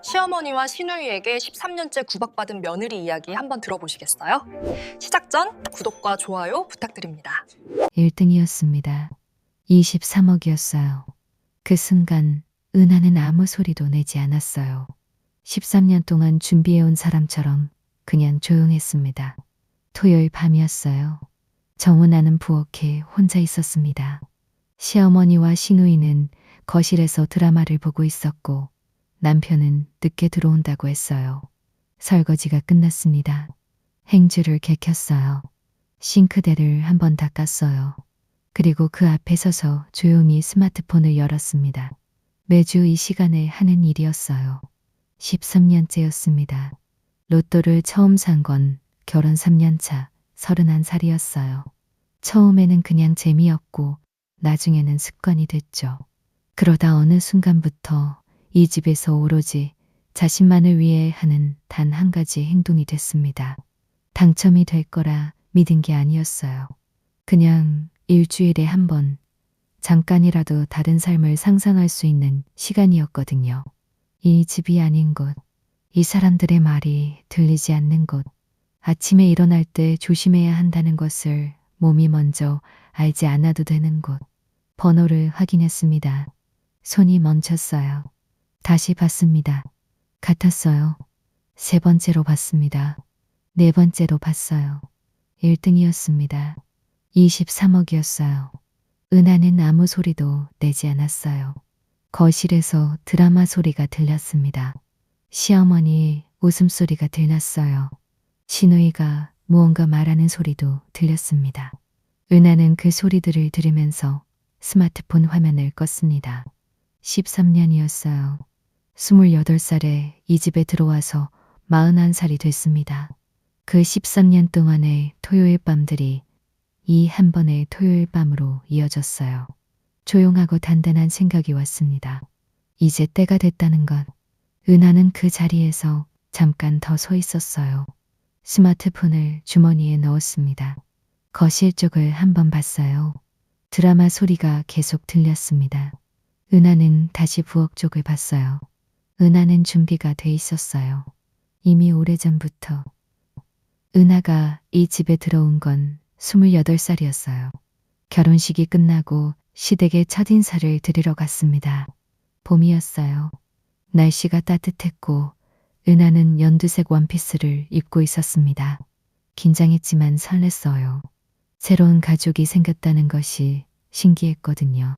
시어머니와 시누이에게 13년째 구박받은 며느리 이야기 한번 들어보시겠어요? 시작 전 구독과 좋아요 부탁드립니다. 1등이었습니다. 23억이었어요. 그 순간 은하는 아무 소리도 내지 않았어요. 13년 동안 준비해온 사람처럼 그냥 조용했습니다. 토요일 밤이었어요. 정은아는 부엌에 혼자 있었습니다. 시어머니와 시누이는 거실에서 드라마를 보고 있었고 남편은 늦게 들어온다고 했어요. 설거지가 끝났습니다. 행주를 개켰어요. 싱크대를 한번 닦았어요. 그리고 그 앞에 서서 조용히 스마트폰을 열었습니다. 매주 이 시간에 하는 일이었어요. 13년째였습니다. 로또를 처음 산 건 결혼 3년 차 31살이었어요. 처음에는 그냥 재미였고 나중에는 습관이 됐죠. 그러다 어느 순간부터 이 집에서 오로지 자신만을 위해 하는 단 한 가지 행동이 됐습니다. 당첨이 될 거라 믿은 게 아니었어요. 그냥 일주일에 한 번 잠깐이라도 다른 삶을 상상할 수 있는 시간이었거든요. 이 집이 아닌 곳, 이 사람들의 말이 들리지 않는 곳, 아침에 일어날 때 조심해야 한다는 것을 몸이 먼저 알지 않아도 되는 곳. 번호를 확인했습니다. 손이 멈췄어요. 다시 봤습니다. 같았어요. 세 번째로 봤습니다. 네 번째로 봤어요. 1등이었습니다. 23억이었어요. 은하는 아무 소리도 내지 않았어요. 거실에서 드라마 소리가 들렸습니다. 시어머니 웃음소리가 들렸어요. 시누이가 무언가 말하는 소리도 들렸습니다. 은하는 그 소리들을 들으면서 스마트폰 화면을 껐습니다. 13년이었어요. 28살에 이 집에 들어와서 41살이 됐습니다. 그 13년 동안의 토요일 밤들이 이 한 번의 토요일 밤으로 이어졌어요. 조용하고 단단한 생각이 왔습니다. 이제 때가 됐다는 것. 은하는 그 자리에서 잠깐 더 서 있었어요. 스마트폰을 주머니에 넣었습니다. 거실 쪽을 한번 봤어요. 드라마 소리가 계속 들렸습니다. 은하는 다시 부엌 쪽을 봤어요. 은하는 준비가 돼 있었어요. 이미 오래전부터. 은하가 이 집에 들어온 건 28살이었어요. 결혼식이 끝나고 시댁에 첫인사를 드리러 갔습니다. 봄이었어요. 날씨가 따뜻했고 은하는 연두색 원피스를 입고 있었습니다. 긴장했지만 설렜어요. 새로운 가족이 생겼다는 것이 신기했거든요.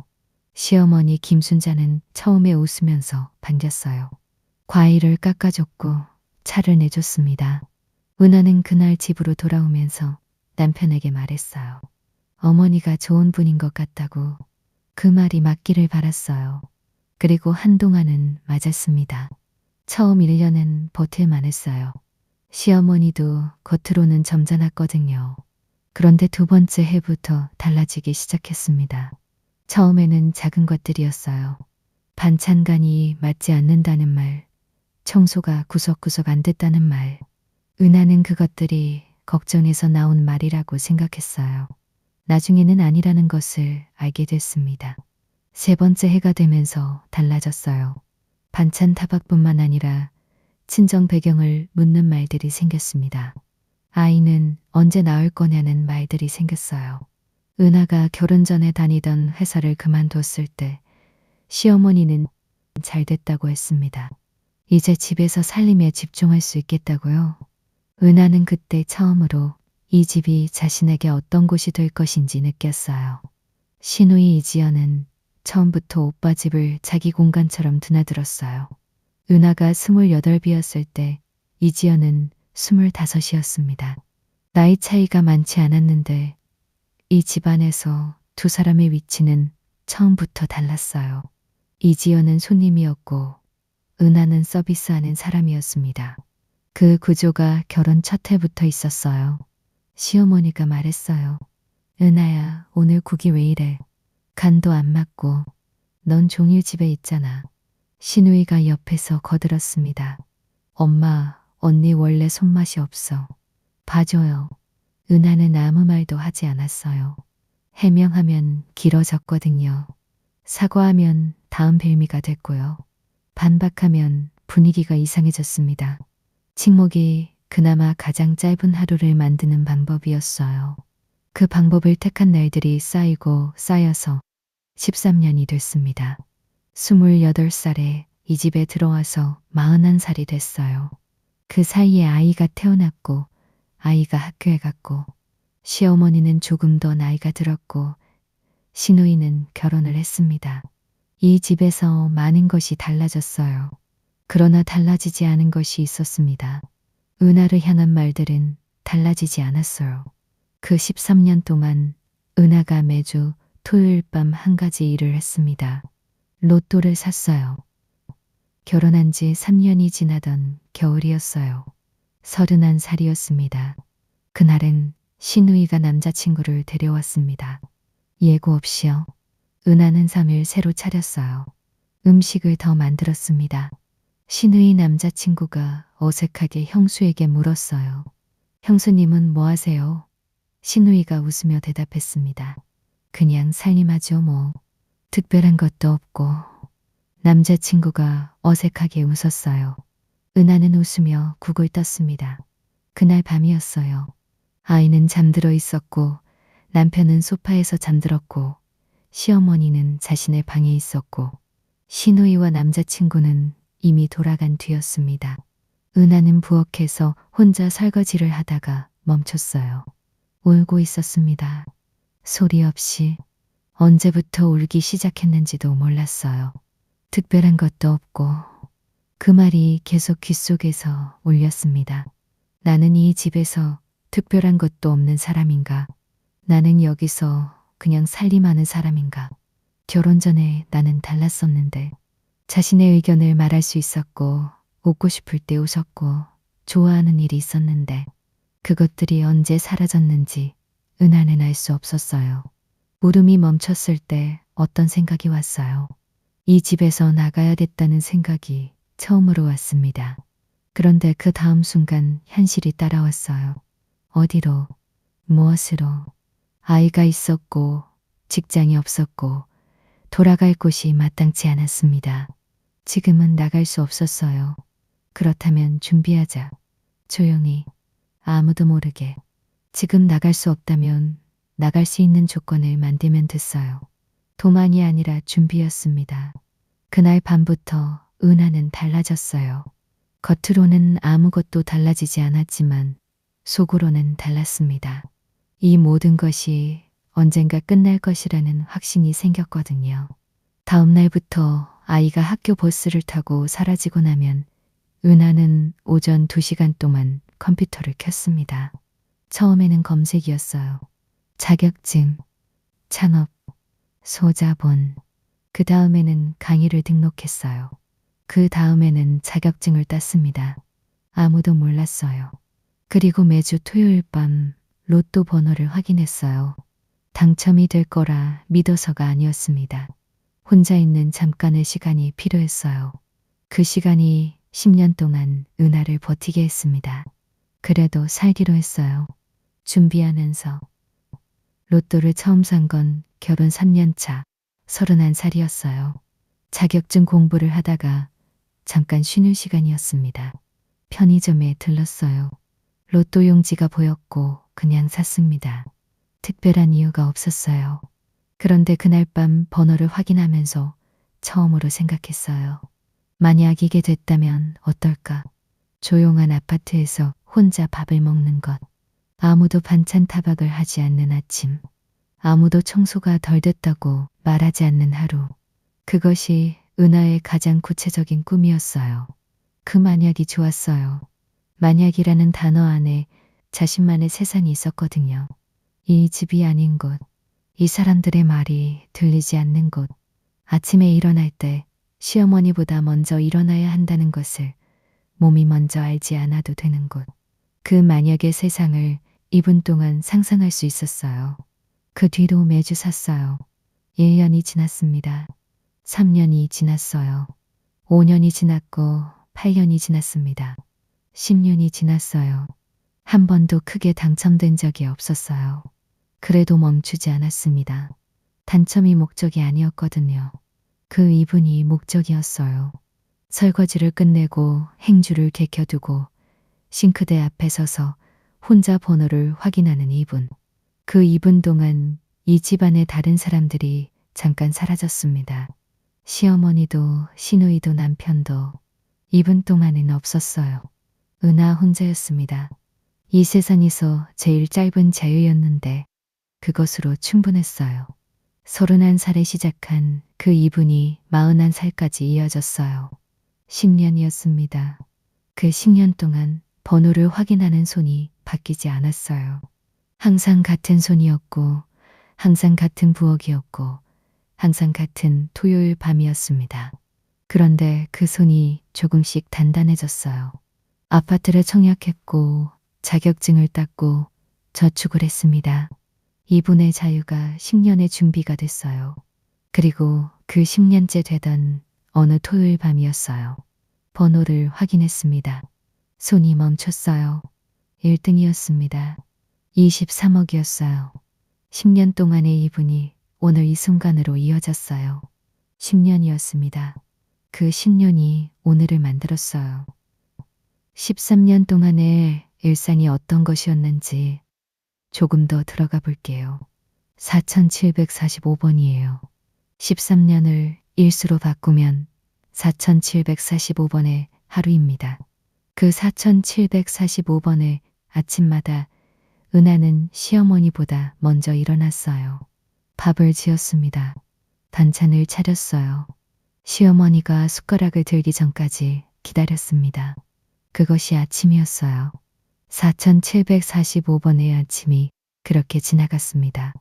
시어머니 김순자는 처음에 웃으면서 반겼어요. 과일을 깎아줬고 차를 내줬습니다. 은하는 그날 집으로 돌아오면서 남편에게 말했어요. 어머니가 좋은 분인 것 같다고. 그 말이 맞기를 바랐어요. 그리고 한동안은 맞았습니다. 처음 1년은 버틸만 했어요. 시어머니도 겉으로는 점잖았거든요. 그런데 두 번째 해부터 달라지기 시작했습니다. 처음에는 작은 것들이었어요. 반찬간이 맞지 않는다는 말, 청소가 구석구석 안 됐다는 말. 은하는 그것들이 걱정해서 나온 말이라고 생각했어요. 나중에는 아니라는 것을 알게 됐습니다. 세 번째 해가 되면서 달라졌어요. 반찬 타박뿐만 아니라 친정 배경을 묻는 말들이 생겼습니다. 아이는 언제 낳을 거냐는 말들이 생겼어요. 은하가 결혼 전에 다니던 회사를 그만뒀을 때 시어머니는 잘 됐다고 했습니다. 이제 집에서 살림에 집중할 수 있겠다고요. 은하는 그때 처음으로 이 집이 자신에게 어떤 곳이 될 것인지 느꼈어요. 시누이 이지연은 처음부터 오빠 집을 자기 공간처럼 드나들었어요. 은하가 28이었을 때 이지연은 25이었습니다. 나이 차이가 많지 않았는데 이 집안에서 두 사람의 위치는 처음부터 달랐어요. 이지연은 손님이었고 은하는 서비스하는 사람이었습니다. 그 구조가 결혼 첫 해부터 있었어요. 시어머니가 말했어요. 은하야, 오늘 국이 왜 이래? 간도 안 맞고 넌 종일 집에 있잖아. 시누이가 옆에서 거들었습니다. 엄마, 언니 원래 손맛이 없어. 봐줘요. 은하는 아무 말도 하지 않았어요. 해명하면 길어졌거든요. 사과하면 다음 빌미가 됐고요. 반박하면 분위기가 이상해졌습니다. 식목이 그나마 가장 짧은 하루를 만드는 방법이었어요. 그 방법을 택한 날들이 쌓이고 쌓여서 13년이 됐습니다. 28살에 이 집에 들어와서 41살이 됐어요. 그 사이에 아이가 태어났고 아이가 학교에 갔고 시어머니는 조금 더 나이가 들었고 시누이는 결혼을 했습니다. 이 집에서 많은 것이 달라졌어요. 그러나 달라지지 않은 것이 있었습니다. 은하를 향한 말들은 달라지지 않았어요. 그 13년 동안 은하가 매주 토요일 밤 한 가지 일을 했습니다. 로또를 샀어요. 결혼한 지 3년이 지나던 겨울이었어요. 31살이었습니다. 그날은 시누이가 남자친구를 데려왔습니다. 예고 없이요. 은하는 3일 새로 차렸어요. 음식을 더 만들었습니다. 시누이 남자친구가 어색하게 형수에게 물었어요. 형수님은 뭐 하세요? 시누이가 웃으며 대답했습니다. 그냥 살림하죠 뭐. 특별한 것도 없고. 남자친구가 어색하게 웃었어요. 은하는 웃으며 국을 떴습니다. 그날 밤이었어요. 아이는 잠들어 있었고 남편은 소파에서 잠들었고 시어머니는 자신의 방에 있었고 시누이와 남자친구는 이미 돌아간 뒤였습니다. 은하는 부엌에서 혼자 설거지를 하다가 멈췄어요. 울고 있었습니다. 소리 없이. 언제부터 울기 시작했는지도 몰랐어요. 특별한 것도 없고 그 말이 계속 귓속에서 울렸습니다. 나는 이 집에서 특별한 것도 없는 사람인가? 나는 여기서 그냥 살림하는 사람인가? 결혼 전에 나는 달랐었는데 자신의 의견을 말할 수 있었고 웃고 싶을 때 웃었고 좋아하는 일이 있었는데 그것들이 언제 사라졌는지 은하는 알 수 없었어요. 울음이 멈췄을 때 어떤 생각이 왔어요. 이 집에서 나가야 됐다는 생각이 처음으로 왔습니다. 그런데 그 다음 순간 현실이 따라왔어요. 어디로? 무엇으로? 아이가 있었고 직장이 없었고 돌아갈 곳이 마땅치 않았습니다. 지금은 나갈 수 없었어요. 그렇다면 준비하자. 조용히. 아무도 모르게. 지금 나갈 수 없다면 나갈 수 있는 조건을 만들면 됐어요. 도만이 아니라 준비였습니다. 그날 밤부터 은하는 달라졌어요. 겉으로는 아무것도 달라지지 않았지만 속으로는 달랐습니다. 이 모든 것이 언젠가 끝날 것이라는 확신이 생겼거든요. 다음 날부터 아이가 학교 버스를 타고 사라지고 나면 은하는 오전 2시간 동안 컴퓨터를 켰습니다. 처음에는 검색이었어요. 자격증, 창업, 소자본. 그 다음에는 강의를 등록했어요. 그 다음에는 자격증을 땄습니다. 아무도 몰랐어요. 그리고 매주 토요일 밤 로또 번호를 확인했어요. 당첨이 될 거라 믿어서가 아니었습니다. 혼자 있는 잠깐의 시간이 필요했어요. 그 시간이 10년 동안 은하를 버티게 했습니다. 그래도 살기로 했어요. 준비하면서. 로또를 처음 산 건 결혼 3년 차 31살이었어요. 자격증 공부를 하다가 잠깐 쉬는 시간이었습니다. 편의점에 들렀어요. 로또 용지가 보였고 그냥 샀습니다. 특별한 이유가 없었어요. 그런데 그날 밤 번호를 확인하면서 처음으로 생각했어요. 만약 이게 됐다면 어떨까? 조용한 아파트에서 혼자 밥을 먹는 것. 아무도 반찬 타박을 하지 않는 아침. 아무도 청소가 덜 됐다고 말하지 않는 하루. 그것이 은하의 가장 구체적인 꿈이었어요. 그 만약이 좋았어요. 만약이라는 단어 안에 자신만의 세상이 있었거든요. 이 집이 아닌 곳. 이 사람들의 말이 들리지 않는 곳. 아침에 일어날 때 시어머니보다 먼저 일어나야 한다는 것을 몸이 먼저 알지 않아도 되는 곳. 그 만약의 세상을 2분 동안 상상할 수 있었어요. 그 뒤로 매주 샀어요. 1년이 지났습니다. 3년이 지났어요. 5년이 지났고 8년이 지났습니다. 10년이 지났어요. 한 번도 크게 당첨된 적이 없었어요. 그래도 멈추지 않았습니다. 당첨이 목적이 아니었거든요. 그 2분이 목적이었어요. 설거지를 끝내고 행주를 개켜두고 싱크대 앞에 서서 혼자 번호를 확인하는 이분. 그 2분 동안 이 집안의 다른 사람들이 잠깐 사라졌습니다. 시어머니도 시누이도 남편도 2분 동안은 없었어요. 은하 혼자였습니다. 이 세상에서 제일 짧은 자유였는데 그것으로 충분했어요. 31살에 시작한 그 2분이 41살까지 이어졌어요. 10년이었습니다. 그 10년 동안 번호를 확인하는 손이 바뀌지 않았어요. 항상 같은 손이었고, 항상 같은 부엌이었고, 항상 같은 토요일 밤이었습니다. 그런데 그 손이 조금씩 단단해졌어요. 아파트를 청약했고, 자격증을 땄고, 저축을 했습니다. 이분의 자유가 10년의 준비가 됐어요. 그리고 그 10년째 되던 어느 토요일 밤이었어요. 번호를 확인했습니다. 손이 멈췄어요. 1등이었습니다. 23억이었어요. 10년 동안의 이분이 오늘 이 순간으로 이어졌어요. 10년이었습니다. 그 10년이 오늘을 만들었어요. 13년 동안의 일상이 어떤 것이었는지 조금 더 들어가 볼게요. 4745번이에요. 13년을 일수로 바꾸면 4745번의 하루입니다. 그 4745번의 아침마다 은하는 시어머니보다 먼저 일어났어요. 밥을 지었습니다. 반찬을 차렸어요. 시어머니가 숟가락을 들기 전까지 기다렸습니다. 그것이 아침이었어요. 4745번의 아침이 그렇게 지나갔습니다.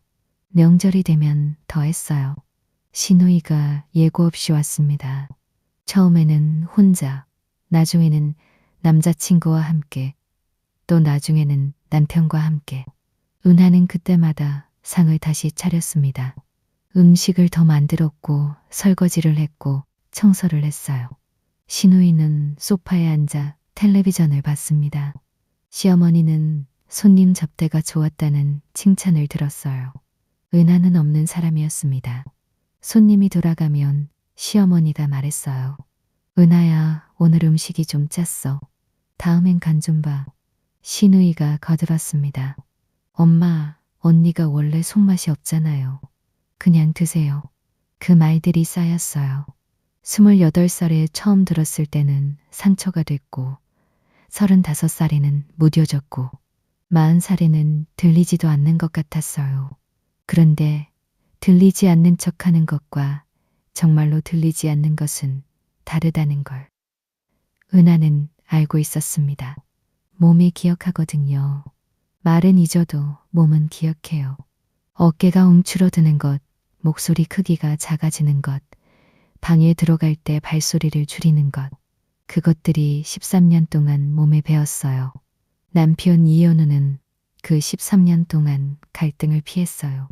명절이 되면 더 했어요. 시누이가 예고 없이 왔습니다. 처음에는 혼자, 나중에는 남자친구와 함께, 또 나중에는 남편과 함께. 은하는 그때마다 상을 다시 차렸습니다. 음식을 더 만들었고, 설거지를 했고, 청소를 했어요. 시누이는 소파에 앉아 텔레비전을 봤습니다. 시어머니는 손님 접대가 좋았다는 칭찬을 들었어요. 은하는 없는 사람이었습니다. 손님이 돌아가면 시어머니가 말했어요. 은하야, 오늘 음식이 좀 짰어. 다음엔 간 좀 봐. 시누이가 거들었습니다. 엄마, 언니가 원래 손맛이 없잖아요. 그냥 드세요. 그 말들이 쌓였어요. 28살에 처음 들었을 때는 상처가 됐고, 35살에는 무뎌졌고, 40살에는 들리지도 않는 것 같았어요. 그런데 들리지 않는 척하는 것과 정말로 들리지 않는 것은 다르다는 걸 은하는 알고 있었습니다. 몸이 기억하거든요. 말은 잊어도 몸은 기억해요. 어깨가 움츠러드는 것, 목소리 크기가 작아지는 것, 방에 들어갈 때 발소리를 줄이는 것, 그것들이 13년 동안 몸에 배었어요. 남편 이현우는 그 13년 동안 갈등을 피했어요.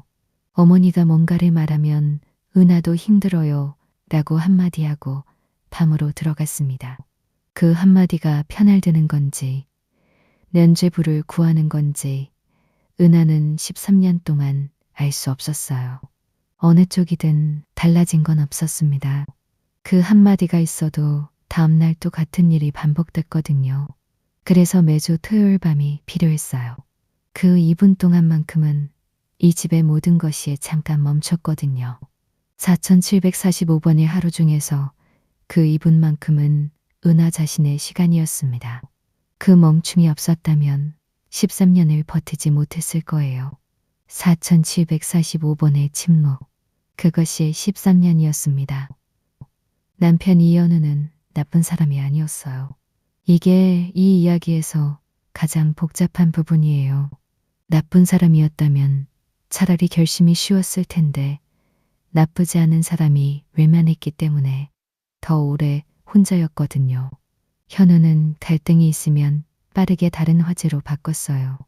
어머니가 뭔가를 말하면 은하도 힘들어요 라고 한마디 하고 방으로 들어갔습니다. 그 한마디가 편알 드는 건지 면죄부를 구하는 건지 은하는 13년 동안 알 수 없었어요. 어느 쪽이든 달라진 건 없었습니다. 그 한마디가 있어도 다음날 또 같은 일이 반복됐거든요. 그래서 매주 토요일 밤이 필요했어요. 그 2분 동안만큼은 이 집의 모든 것이 잠깐 멈췄거든요. 4745번의 하루 중에서 그 2분만큼은 은하 자신의 시간이었습니다. 그 멈춤이 없었다면 13년을 버티지 못했을 거예요. 4745번의 침묵, 그것이 13년이었습니다. 남편 이현우는 나쁜 사람이 아니었어요. 이게 이 이야기에서 가장 복잡한 부분이에요. 나쁜 사람이었다면 차라리 결심이 쉬웠을 텐데 나쁘지 않은 사람이 외면했기 때문에 더 오래 혼자였거든요. 현우는 갈등이 있으면 빠르게 다른 화제로 바꿨어요.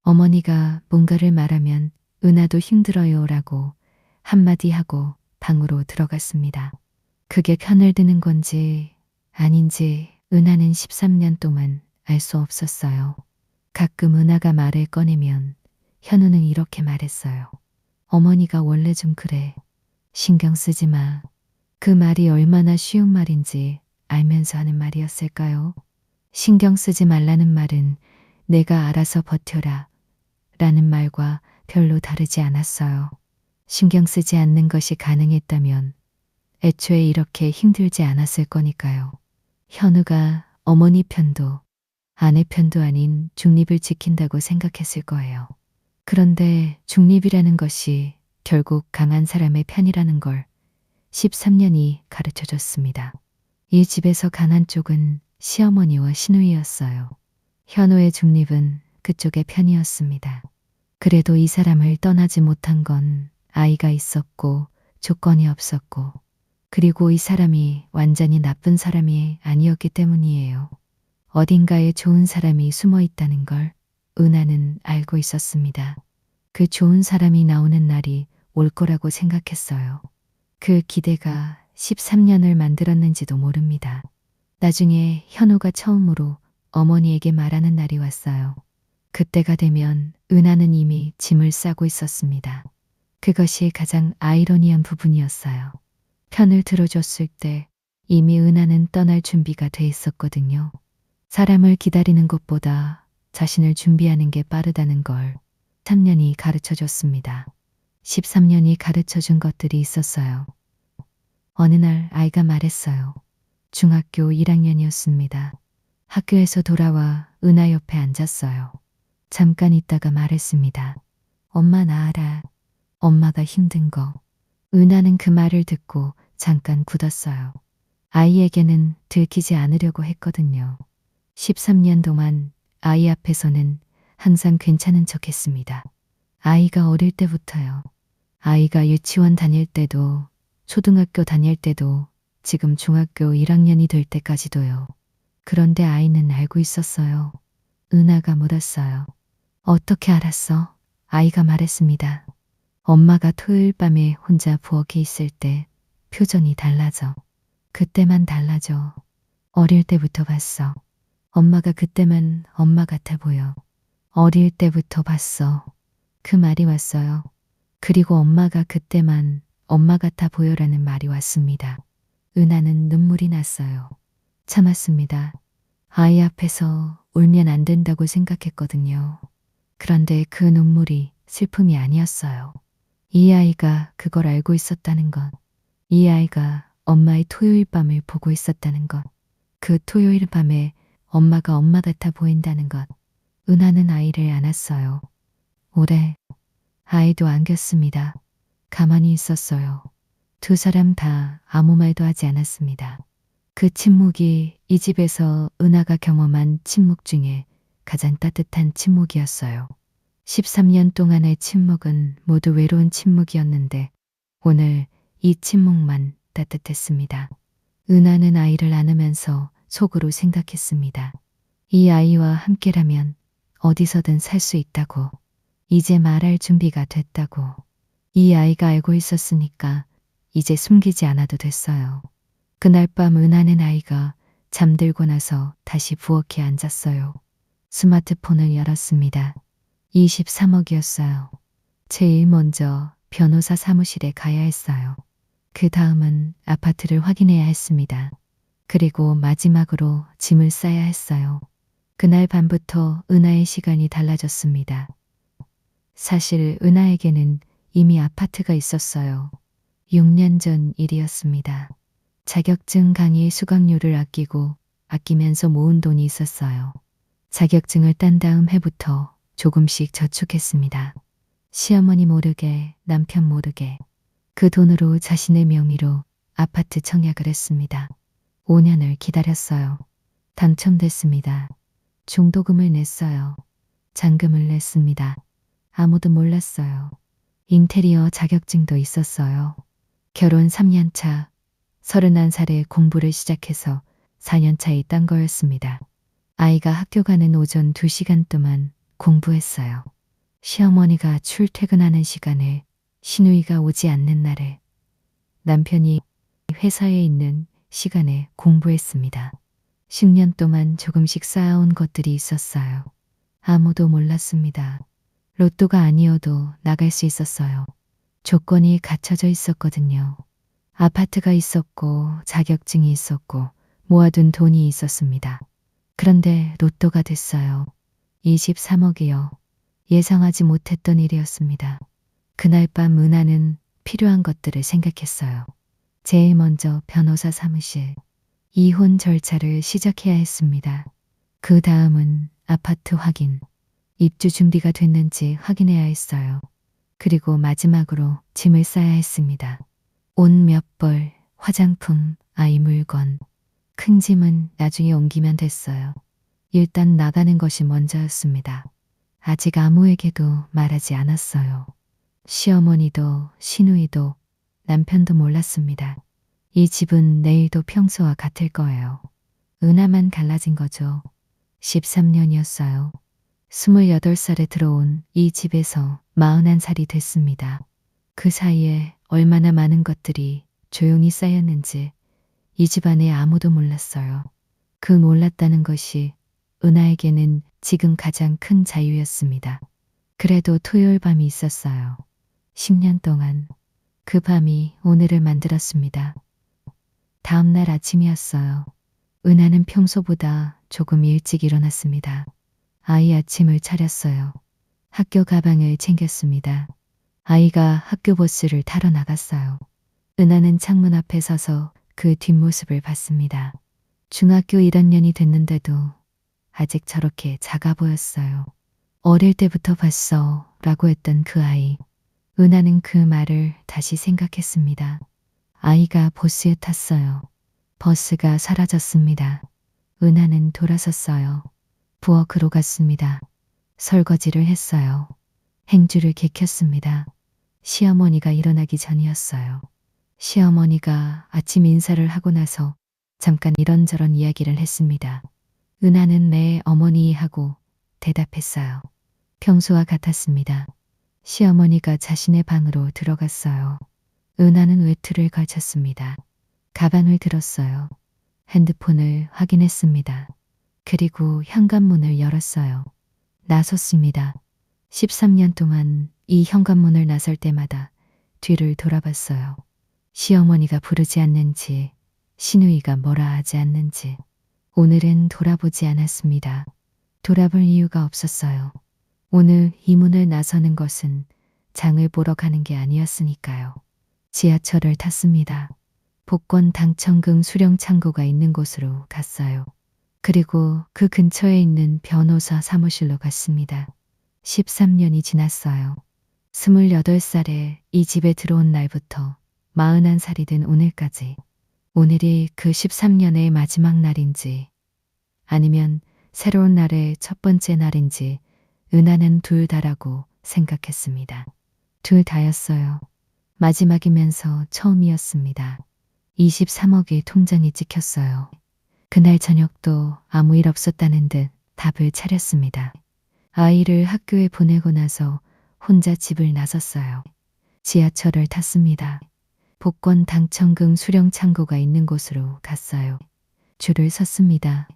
어머니가 뭔가를 말하면 은하도 힘들어요 라고 한마디 하고 방으로 들어갔습니다. 그게 편을 드는 건지 아닌지 은하는 13년 동안 알 수 없었어요. 가끔 은하가 말을 꺼내면 현우는 이렇게 말했어요. 어머니가 원래 좀 그래. 신경 쓰지 마. 그 말이 얼마나 쉬운 말인지 알면서 하는 말이었을까요? 신경 쓰지 말라는 말은 내가 알아서 버텨라 라는 말과 별로 다르지 않았어요. 신경 쓰지 않는 것이 가능했다면 애초에 이렇게 힘들지 않았을 거니까요. 현우가 어머니 편도 아내 편도 아닌 중립을 지킨다고 생각했을 거예요. 그런데 중립이라는 것이 결국 강한 사람의 편이라는 걸 13년이 가르쳐 줬습니다. 이 집에서 강한 쪽은 시어머니와 시누이였어요. 현우의 중립은 그쪽의 편이었습니다. 그래도 이 사람을 떠나지 못한 건 아이가 있었고 조건이 없었고 그리고 이 사람이 완전히 나쁜 사람이 아니었기 때문이에요. 어딘가에 좋은 사람이 숨어 있다는 걸 은하는 알고 있었습니다. 그 좋은 사람이 나오는 날이 올 거라고 생각했어요. 그 기대가 13년을 만들었는지도 모릅니다. 나중에 현우가 처음으로 어머니에게 말하는 날이 왔어요. 그때가 되면 은하는 이미 짐을 싸고 있었습니다. 그것이 가장 아이러니한 부분이었어요. 편을 들어줬을 때 이미 은하는 떠날 준비가 돼 있었거든요. 사람을 기다리는 것보다 자신을 준비하는 게 빠르다는 걸 3년이 가르쳐 줬습니다. 13년이 가르쳐 준 것들이 있었어요. 어느 날 아이가 말했어요. 중학교 1학년이었습니다. 학교에서 돌아와 은하 옆에 앉았어요. 잠깐 있다가 말했습니다. 엄마 나 알아. 엄마가 힘든 거. 은하는 그 말을 듣고 잠깐 굳었어요. 아이에게는 들키지 않으려고 했거든요. 13년 동안 아이 앞에서는 항상 괜찮은 척 했습니다. 아이가 어릴 때부터요. 아이가 유치원 다닐 때도, 초등학교 다닐 때도, 지금 중학교 1학년이 될 때까지도요. 그런데 아이는 알고 있었어요. 은하가 물었어요. 어떻게 알았어? 아이가 말했습니다. 엄마가 토요일 밤에 혼자 부엌에 있을 때 표정이 달라져. 그때만 달라져. 어릴 때부터 봤어. 엄마가 그때만 엄마 같아 보여. 어릴 때부터 봤어. 그 말이 왔어요. 그리고 엄마가 그때만 엄마 같아 보여라는 말이 왔습니다. 은하는 눈물이 났어요. 참았습니다. 아이 앞에서 울면 안 된다고 생각했거든요. 그런데 그 눈물이 슬픔이 아니었어요. 이 아이가 그걸 알고 있었다는 것. 이 아이가 엄마의 토요일 밤을 보고 있었다는 것. 그 토요일 밤에 엄마가 엄마 같아 보인다는 것. 은하는 아이를 안았어요. 오래 아이도 안겼습니다. 가만히 있었어요. 두 사람 다 아무 말도 하지 않았습니다. 그 침묵이 이 집에서 은하가 경험한 침묵 중에 가장 따뜻한 침묵이었어요. 13년 동안의 침묵은 모두 외로운 침묵이었는데 오늘 이 침묵만 따뜻했습니다. 은하는 아이를 안으면서 속으로 생각했습니다. 이 아이와 함께라면 어디서든 살 수 있다고. 이제 말할 준비가 됐다고. 이 아이가 알고 있었으니까 이제 숨기지 않아도 됐어요. 그날 밤 은하는 아이가 잠들고 나서 다시 부엌에 앉았어요. 스마트폰을 열었습니다. 23억이었어요. 제일 먼저 변호사 사무실에 가야 했어요. 그 다음은 아파트를 확인해야 했습니다. 그리고 마지막으로 짐을 싸야 했어요. 그날 밤부터 은하의 시간이 달라졌습니다. 사실 은하에게는 이미 아파트가 있었어요. 6년 전 일이었습니다. 자격증 강의 수강료를 아끼면서 모은 돈이 있었어요. 자격증을 딴 다음 해부터 조금씩 저축했습니다. 시어머니 모르게, 남편 모르게 그 돈으로 자신의 명의로 아파트 청약을 했습니다. 5년을 기다렸어요. 당첨됐습니다. 중도금을 냈어요. 잔금을 냈습니다. 아무도 몰랐어요. 인테리어 자격증도 있었어요. 결혼 3년 차, 31살에 공부를 시작해서 4년 차에 딴 거였습니다. 아이가 학교 가는 오전 2시간 동안 공부했어요. 시어머니가 출퇴근하는 시간에 시누이가 오지 않는 날에 남편이 회사에 있는 시간에 공부했습니다. 10년 동안 조금씩 쌓아온 것들이 있었어요. 아무도 몰랐습니다. 로또가 아니어도 나갈 수 있었어요. 조건이 갖춰져 있었거든요. 아파트가 있었고 자격증이 있었고 모아둔 돈이 있었습니다. 그런데 로또가 됐어요. 23억이요. 예상하지 못했던 일이었습니다. 그날 밤 은하는 필요한 것들을 생각했어요. 제일 먼저 변호사 사무실, 이혼 절차를 시작해야 했습니다. 그 다음은 아파트 확인, 입주 준비가 됐는지 확인해야 했어요. 그리고 마지막으로 짐을 싸야 했습니다. 옷 몇 벌, 화장품, 아이 물건. 큰 짐은 나중에 옮기면 됐어요. 일단 나가는 것이 먼저였습니다. 아직 아무에게도 말하지 않았어요. 시어머니도 시누이도 남편도 몰랐습니다. 이 집은 내일도 평소와 같을 거예요. 은하만 갈라진 거죠. 13년이었어요. 28살에 들어온 이 집에서 41살이 됐습니다. 그 사이에 얼마나 많은 것들이 조용히 쌓였는지 이 집안에 아무도 몰랐어요. 그 몰랐다는 것이 은하에게는 지금 가장 큰 자유였습니다. 그래도 토요일 밤이 있었어요. 10년 동안 그 밤이 오늘을 만들었습니다. 다음 날 아침이었어요. 은하는 평소보다 조금 일찍 일어났습니다. 아이 아침을 차렸어요. 학교 가방을 챙겼습니다. 아이가 학교 버스를 타러 나갔어요. 은하는 창문 앞에 서서 그 뒷모습을 봤습니다. 중학교 1학년이 됐는데도 아직 저렇게 작아 보였어요. 어릴 때부터 봤어 라고 했던 그 아이. 은하는 그 말을 다시 생각했습니다. 아이가 버스에 탔어요. 버스가 사라졌습니다. 은하는 돌아섰어요. 부엌으로 갔습니다. 설거지를 했어요. 행주를 개켰습니다. 시어머니가 일어나기 전이었어요. 시어머니가 아침 인사를 하고 나서 잠깐 이런저런 이야기를 했습니다. 은하는 네 어머니 하고 대답했어요. 평소와 같았습니다. 시어머니가 자신의 방으로 들어갔어요. 은하는 외투를 걸쳤습니다. 가방을 들었어요. 핸드폰을 확인했습니다. 그리고 현관문을 열었어요. 나섰습니다. 13년 동안 이 현관문을 나설 때마다 뒤를 돌아봤어요. 시어머니가 부르지 않는지, 시누이가 뭐라 하지 않는지. 오늘은 돌아보지 않았습니다. 돌아볼 이유가 없었어요. 오늘 이 문을 나서는 것은 장을 보러 가는 게 아니었으니까요. 지하철을 탔습니다. 복권 당첨금 수령 창고가 있는 곳으로 갔어요. 그리고 그 근처에 있는 변호사 사무실로 갔습니다. 13년이 지났어요. 28살에 이 집에 들어온 날부터 41살이 된 오늘까지. 오늘이 그 13년의 마지막 날인지 아니면 새로운 날의 첫 번째 날인지 은하는 둘 다라고 생각했습니다. 둘 다였어요. 마지막이면서 처음이었습니다. 23억의 통장이 찍혔어요. 그날 저녁도 아무 일 없었다는 듯 답을 차렸습니다. 아이를 학교에 보내고 나서 혼자 집을 나섰어요. 지하철을 탔습니다. 복권 당첨금 수령 창고가 있는 곳으로 갔어요. 줄을 섰습니다.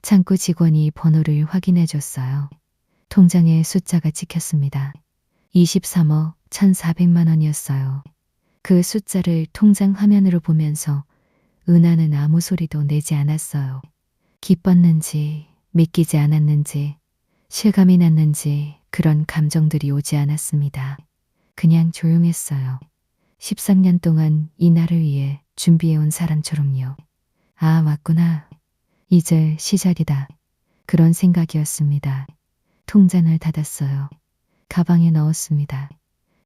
창구 직원이 번호를 확인해 줬어요. 통장에 숫자가 찍혔습니다. 23억 1,400만 원이었어요. 그 숫자를 통장 화면으로 보면서 은하는 아무 소리도 내지 않았어요. 기뻤는지 믿기지 않았는지 실감이 났는지 그런 감정들이 오지 않았습니다. 그냥 조용했어요. 13년 동안 이 날을 위해 준비해온 사람처럼요. 아, 왔구나. 이제 시작이다. 그런 생각이었습니다. 통장을 닫았어요. 가방에 넣었습니다.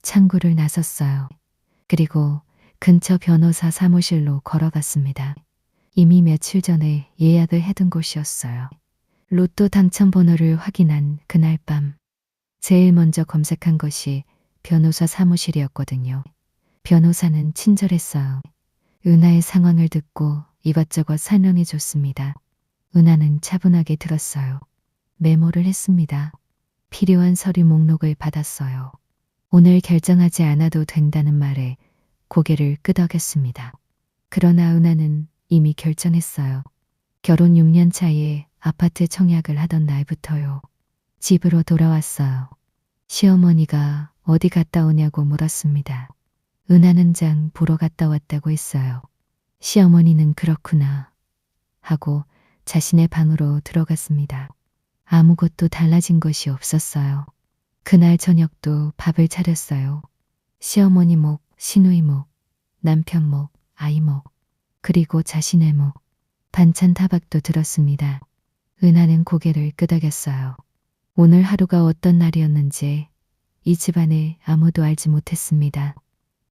창구를 나섰어요. 그리고 근처 변호사 사무실로 걸어갔습니다. 이미 며칠 전에 예약을 해둔 곳이었어요. 로또 당첨 번호를 확인한 그날 밤, 제일 먼저 검색한 것이 변호사 사무실이었거든요. 변호사는 친절했어요. 은하의 상황을 듣고 이것저것 설명해 줬습니다. 은하는 차분하게 들었어요. 메모를 했습니다. 필요한 서류 목록을 받았어요. 오늘 결정하지 않아도 된다는 말에 고개를 끄덕였습니다. 그러나 은하는 이미 결정했어요. 결혼 6년 차에 아파트 청약을 하던 날부터요. 집으로 돌아왔어요. 시어머니가 어디 갔다 오냐고 물었습니다. 은하는 장 보러 갔다 왔다고 했어요. 시어머니는 그렇구나 하고 자신의 방으로 들어갔습니다. 아무것도 달라진 것이 없었어요. 그날 저녁도 밥을 차렸어요. 시어머니 목, 시누이 목, 남편 목, 아이 목, 그리고 자신의 목, 반찬 타박도 들었습니다. 은하는 고개를 끄덕였어요. 오늘 하루가 어떤 날이었는지 이 집안에 아무도 알지 못했습니다.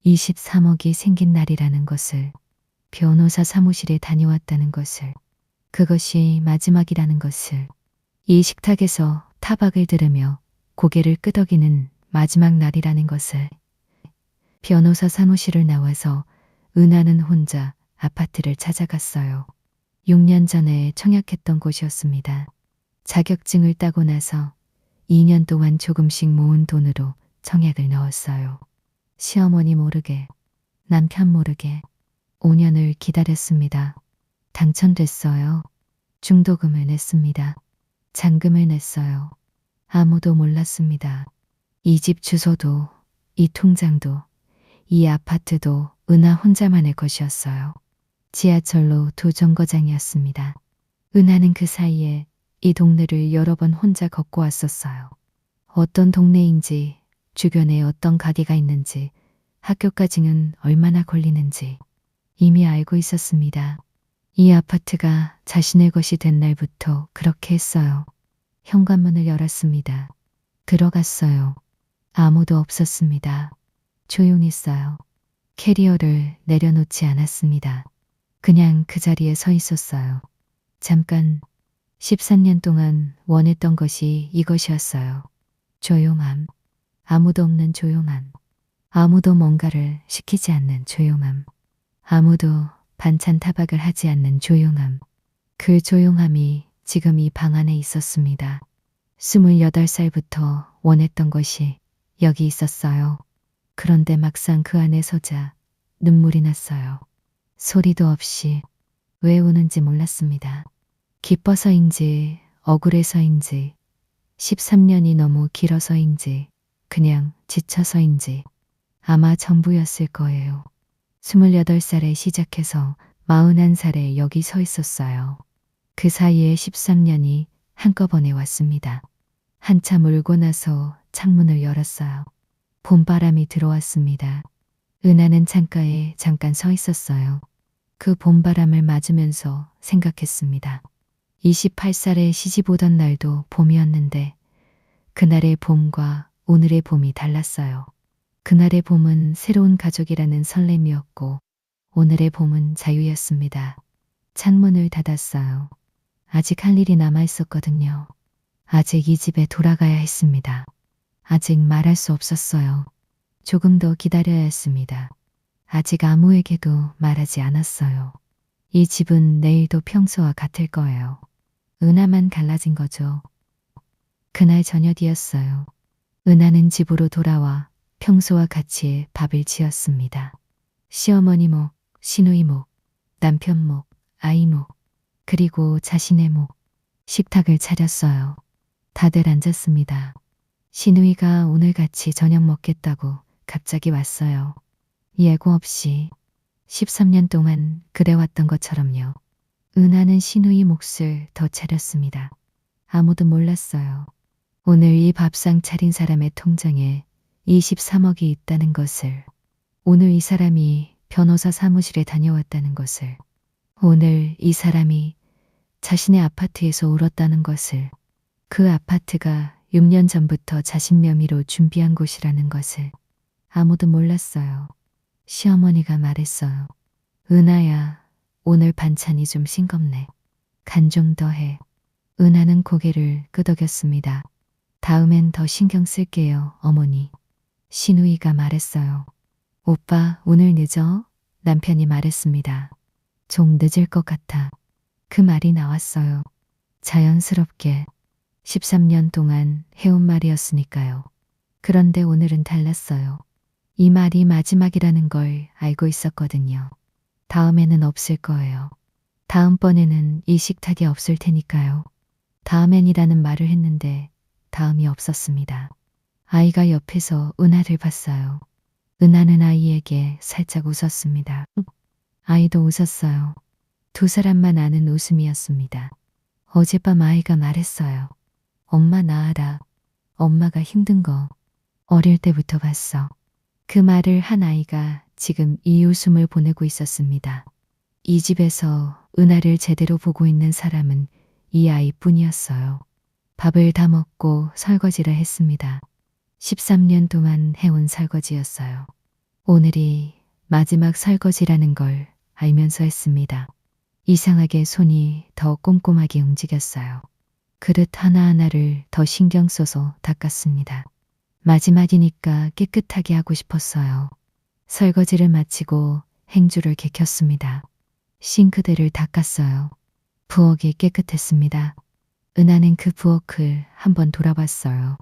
23억이 생긴 날이라는 것을, 변호사 사무실에 다녀왔다는 것을, 그것이 마지막이라는 것을, 이 식탁에서 타박을 들으며 고개를 끄덕이는 마지막 날이라는 것을. 변호사 사무실을 나와서 은하는 혼자 아파트를 찾아갔어요. 6년 전에 청약했던 곳이었습니다. 자격증을 따고 나서 2년 동안 조금씩 모은 돈으로 청약을 넣었어요. 시어머니 모르게, 남편 모르게 5년을 기다렸습니다. 당첨됐어요. 중도금을 냈습니다. 잔금을 냈어요. 아무도 몰랐습니다. 이 집 주소도, 이 통장도, 이 아파트도 은하 혼자만의 것이었어요. 지하철로 2정거장이었습니다. 은하는 그 사이에 이 동네를 여러 번 혼자 걷고 왔었어요. 어떤 동네인지, 주변에 어떤 가게가 있는지, 학교까지는 얼마나 걸리는지 이미 알고 있었습니다. 이 아파트가 자신의 것이 된 날부터 그렇게 했어요. 현관문을 열었습니다. 들어갔어요. 아무도 없었습니다. 조용했어요. 캐리어를 내려놓지 않았습니다. 그냥 그 자리에 서 있었어요. 잠깐 13년 동안 원했던 것이 이것이었어요. 조용함. 아무도 없는 조용함. 아무도 뭔가를 시키지 않는 조용함. 아무도 반찬 타박을 하지 않는 조용함. 그 조용함이 지금 이 방 안에 있었습니다. 28살부터 원했던 것이 여기 있었어요. 그런데 막상 그 안에 서자 눈물이 났어요. 소리도 없이. 왜 우는지 몰랐습니다. 기뻐서인지 억울해서인지 13년이 너무 길어서인지 그냥 지쳐서인지 아마 전부였을 거예요. 28살에 시작해서 41살에 여기 서 있었어요. 그 사이에 13년이 한꺼번에 왔습니다. 한참 울고 나서 창문을 열었어요. 봄바람이 들어왔습니다. 은하는 창가에 잠깐 서 있었어요. 그 봄바람을 맞으면서 생각했습니다. 28살에 시집 오던 날도 봄이었는데 그날의 봄과 오늘의 봄이 달랐어요. 그날의 봄은 새로운 가족이라는 설렘이었고 오늘의 봄은 자유였습니다. 창문을 닫았어요. 아직 할 일이 남아 있었거든요. 아직 이 집에 돌아가야 했습니다. 아직 말할 수 없었어요. 조금 더 기다려야 했습니다. 아직 아무에게도 말하지 않았어요. 이 집은 내일도 평소와 같을 거예요. 은하만 갈라진 거죠. 그날 저녁이었어요. 은하는 집으로 돌아와 평소와 같이 밥을 지었습니다. 시어머니 목, 시누이 목, 남편 목, 아이 목, 그리고 자신의 목, 식탁을 차렸어요. 다들 앉았습니다. 시누이가 오늘 같이 저녁 먹겠다고 갑자기 왔어요. 예고 없이 13년 동안 그래왔던 것처럼요. 은하는 시누이 몫을 더 차렸습니다. 아무도 몰랐어요. 오늘 이 밥상 차린 사람의 통장에 23억이 있다는 것을, 오늘 이 사람이 변호사 사무실에 다녀왔다는 것을, 오늘 이 사람이 자신의 아파트에서 울었다는 것을, 그 아파트가 6년 전부터 자신 명의로 준비한 곳이라는 것을 아무도 몰랐어요. 시어머니가 말했어요. 은하야, 오늘 반찬이 좀 싱겁네. 간 좀 더 해. 은하는 고개를 끄덕였습니다. 다음엔 더 신경 쓸게요, 어머니. 시누이가 말했어요. 오빠, 오늘 늦어? 남편이 말했습니다. 좀 늦을 것 같아. 그 말이 나왔어요. 자연스럽게 13년 동안 해온 말이었으니까요. 그런데 오늘은 달랐어요. 이 말이 마지막이라는 걸 알고 있었거든요. 다음에는 없을 거예요. 다음번에는 이 식탁이 없을 테니까요. 다음엔이라는 말을 했는데 다음이 없었습니다. 아이가 옆에서 은하를 봤어요. 은하는 아이에게 살짝 웃었습니다. 아이도 웃었어요. 두 사람만 아는 웃음이었습니다. 어젯밤 아이가 말했어요. 엄마 나 알아. 엄마가 힘든 거 어릴 때부터 봤어. 그 말을 한 아이가 지금 이 웃음을 보내고 있었습니다. 이 집에서 은하를 제대로 보고 있는 사람은 이 아이뿐이었어요. 밥을 다 먹고 설거지를 했습니다. 13년 동안 해온 설거지였어요. 오늘이 마지막 설거지라는 걸 알면서 했습니다. 이상하게 손이 더 꼼꼼하게 움직였어요. 그릇 하나하나를 더 신경 써서 닦았습니다. 마지막이니까 깨끗하게 하고 싶었어요. 설거지를 마치고 행주를 개켰습니다. 싱크대를 닦았어요. 부엌이 깨끗했습니다. 은하는 그 부엌을 한번 돌아봤어요.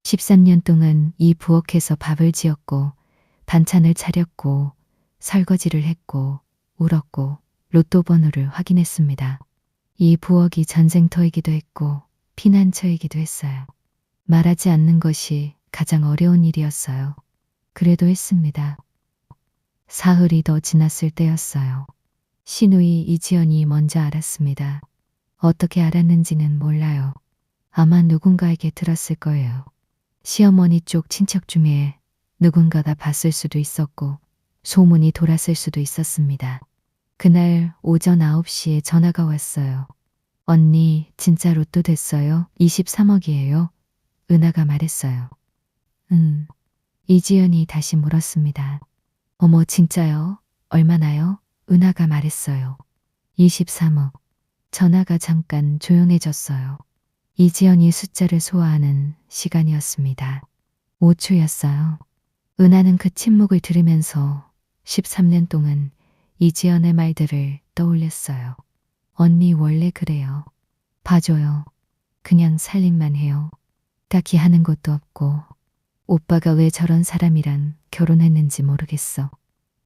13년 동안 이 부엌에서 밥을 지었고 반찬을 차렸고 설거지를 했고 울었고 로또 번호를 확인했습니다. 이 부엌이 전쟁터이기도 했고 피난처이기도 했어요. 말하지 않는 것이 가장 어려운 일이었어요. 그래도 했습니다. 사흘이 더 지났을 때였어요. 시누이 이지연이 먼저 알았습니다. 어떻게 알았는지는 몰라요. 아마 누군가에게 들었을 거예요. 시어머니 쪽 친척 중에 누군가가 봤을 수도 있었고 소문이 돌았을 수도 있었습니다. 그날 오전 9시에 전화가 왔어요. 언니 진짜 로또 됐어요. 23억이에요. 은하가 말했어요. 이지연이 다시 물었습니다. 어머 진짜요? 얼마나요? 은하가 말했어요. 23억. 전화가 잠깐 조용해졌어요. 이지연이 숫자를 소화하는 시간이었습니다. 5초였어요. 은하는 그 침묵을 들으면서 13년 동안 이지연의 말들을 떠올렸어요. 언니 원래 그래요. 봐줘요. 그냥 살림만 해요. 딱히 하는 것도 없고 오빠가 왜 저런 사람이랑 결혼했는지 모르겠어.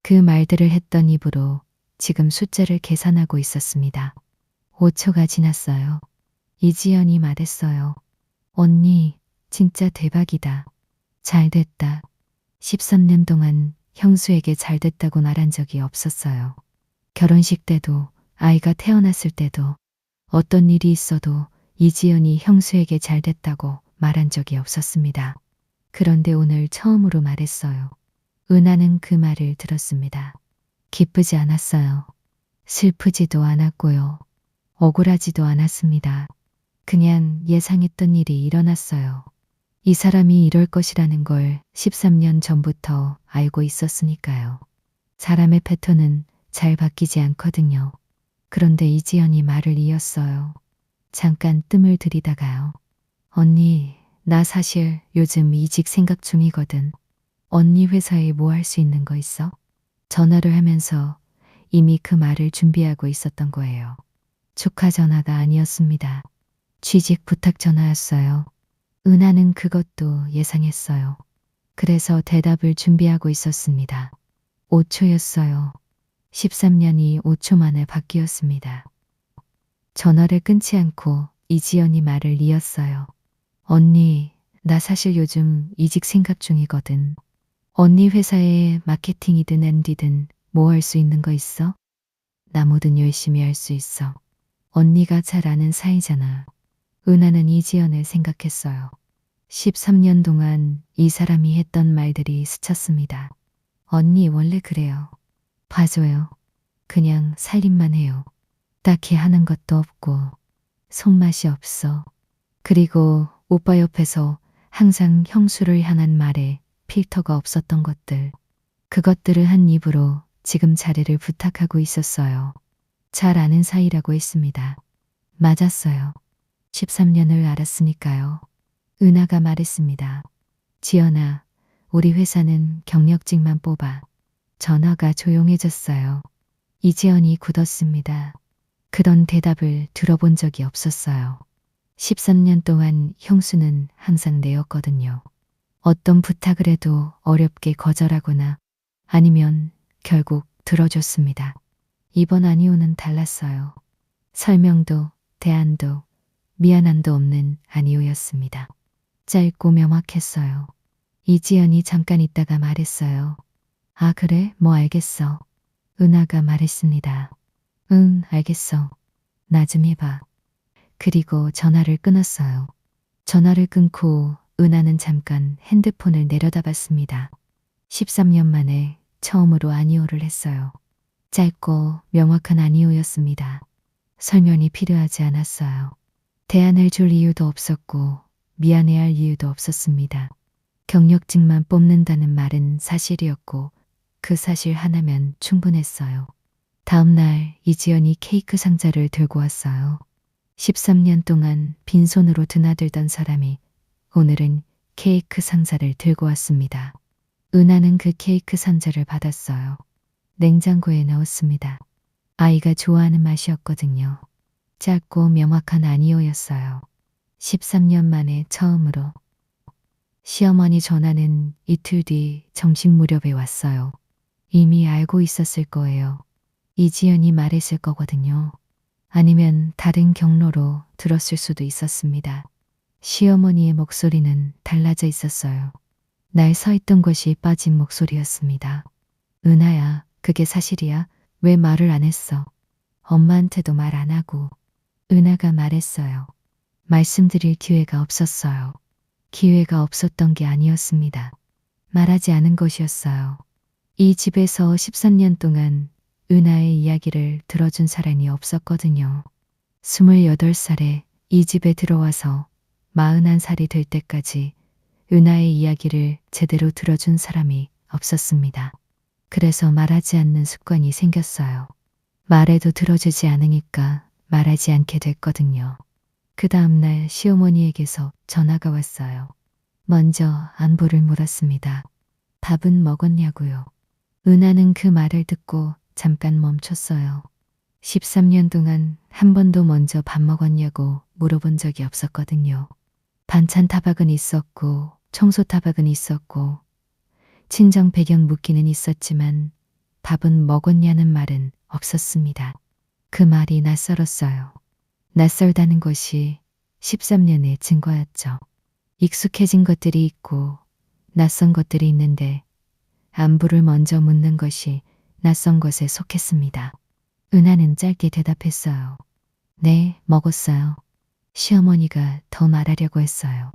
그 말들을 했던 입으로 지금 숫자를 계산하고 있었습니다. 5초가 지났어요. 이지연이 말했어요. 언니 진짜 대박이다. 잘 됐다. 13년 동안 형수에게 잘 됐다고 말한 적이 없었어요. 결혼식 때도 아이가 태어났을 때도 어떤 일이 있어도 이지연이 형수에게 잘 됐다고 말한 적이 없었습니다. 그런데 오늘 처음으로 말했어요. 은하는 그 말을 들었습니다. 기쁘지 않았어요. 슬프지도 않았고요. 억울하지도 않았습니다. 그냥 예상했던 일이 일어났어요. 이 사람이 이럴 것이라는 걸 13년 전부터 알고 있었으니까요. 사람의 패턴은 잘 바뀌지 않거든요. 그런데 이지연이 말을 이었어요. 잠깐 뜸을 들이다가요. 언니, 나 사실 요즘 이직 생각 중이거든. 언니 회사에 뭐 할 수 있는 거 있어? 전화를 하면서 이미 그 말을 준비하고 있었던 거예요. 축하 전화가 아니었습니다. 취직 부탁 전화였어요. 은하는 그것도 예상했어요. 그래서 대답을 준비하고 있었습니다. 5초였어요. 13년이 5초 만에 바뀌었습니다. 전화를 끊지 않고 이지연이 말을 이었어요. 언니, 나 사실 요즘 이직 생각 중이거든. 언니 회사에 마케팅이든 MD든 뭐 할 수 있는 거 있어? 나 뭐든 열심히 할 수 있어. 언니가 잘 아는 사이잖아. 은하는 이지연을 생각했어요. 13년 동안 이 사람이 했던 말들이 스쳤습니다. 언니 원래 그래요. 봐줘요. 그냥 살림만 해요. 딱히 하는 것도 없고 손맛이 없어. 그리고 오빠 옆에서 항상 형수를 향한 말에 필터가 없었던 것들. 그것들을 한 입으로 지금 자리를 부탁하고 있었어요. 잘 아는 사이라고 했습니다. 맞았어요. 13년을 알았으니까요. 은하가 말했습니다. 지연아, 우리 회사는 경력직만 뽑아. 전화가 조용해졌어요. 이지연이 굳었습니다. 그런 대답을 들어본 적이 없었어요. 13년 동안 형수는 항상 내였거든요. 어떤 부탁을 해도 어렵게 거절하거나 아니면 결국 들어줬습니다. 이번 아니오는 달랐어요. 설명도 대안도 미안함도 없는 아니오였습니다. 짧고 명확했어요. 이지연이 잠깐 있다가 말했어요. 아 그래? 뭐 알겠어. 은하가 말했습니다. 응, 알겠어. 나 좀 해봐. 그리고 전화를 끊었어요. 전화를 끊고 은하는 잠깐 핸드폰을 내려다봤습니다. 13년 만에 처음으로 아니오를 했어요. 짧고 명확한 아니오였습니다. 설명이 필요하지 않았어요. 대안을 줄 이유도 없었고 미안해할 이유도 없었습니다. 경력직만 뽑는다는 말은 사실이었고 그 사실 하나면 충분했어요. 다음 날 이지연이 케이크 상자를 들고 왔어요. 13년 동안 빈손으로 드나들던 사람이 오늘은 케이크 상자를 들고 왔습니다. 은하는 그 케이크 상자를 받았어요. 냉장고에 넣었습니다. 아이가 좋아하는 맛이었거든요. 짧고 명확한 아니오였어요. 13년 만에 처음으로. 시어머니 전화는 이틀 뒤 점심 무렵에 왔어요. 이미 알고 있었을 거예요. 이지연이 말했을 거거든요. 아니면 다른 경로로 들었을 수도 있었습니다. 시어머니의 목소리는 달라져 있었어요. 날 서 있던 것이 빠진 목소리였습니다. 은하야, 그게 사실이야? 왜 말을 안 했어? 엄마한테도 말 안 하고. 은하가 말했어요. 말씀드릴 기회가 없었어요. 기회가 없었던 게 아니었습니다. 말하지 않은 것이었어요. 이 집에서 13년 동안 은하의 이야기를 들어준 사람이 없었거든요. 28살에 이 집에 들어와서 41살이 될 때까지 은하의 이야기를 제대로 들어준 사람이 없었습니다. 그래서 말하지 않는 습관이 생겼어요. 말해도 들어주지 않으니까 말하지 않게 됐거든요. 그 다음날 시어머니에게서 전화가 왔어요. 먼저 안부를 물었습니다. 밥은 먹었냐고요. 은하는 그 말을 듣고 잠깐 멈췄어요. 13년 동안 한 번도 먼저 밥 먹었냐고 물어본 적이 없었거든요. 반찬 타박은 있었고 청소 타박은 있었고 친정 배경 묻기는 있었지만 밥은 먹었냐는 말은 없었습니다. 그 말이 낯설었어요. 낯설다는 것이 13년의 증거였죠. 익숙해진 것들이 있고 낯선 것들이 있는데 안부를 먼저 묻는 것이 낯선 것에 속했습니다. 은하는 짧게 대답했어요. 네, 먹었어요. 시어머니가 더 말하려고 했어요.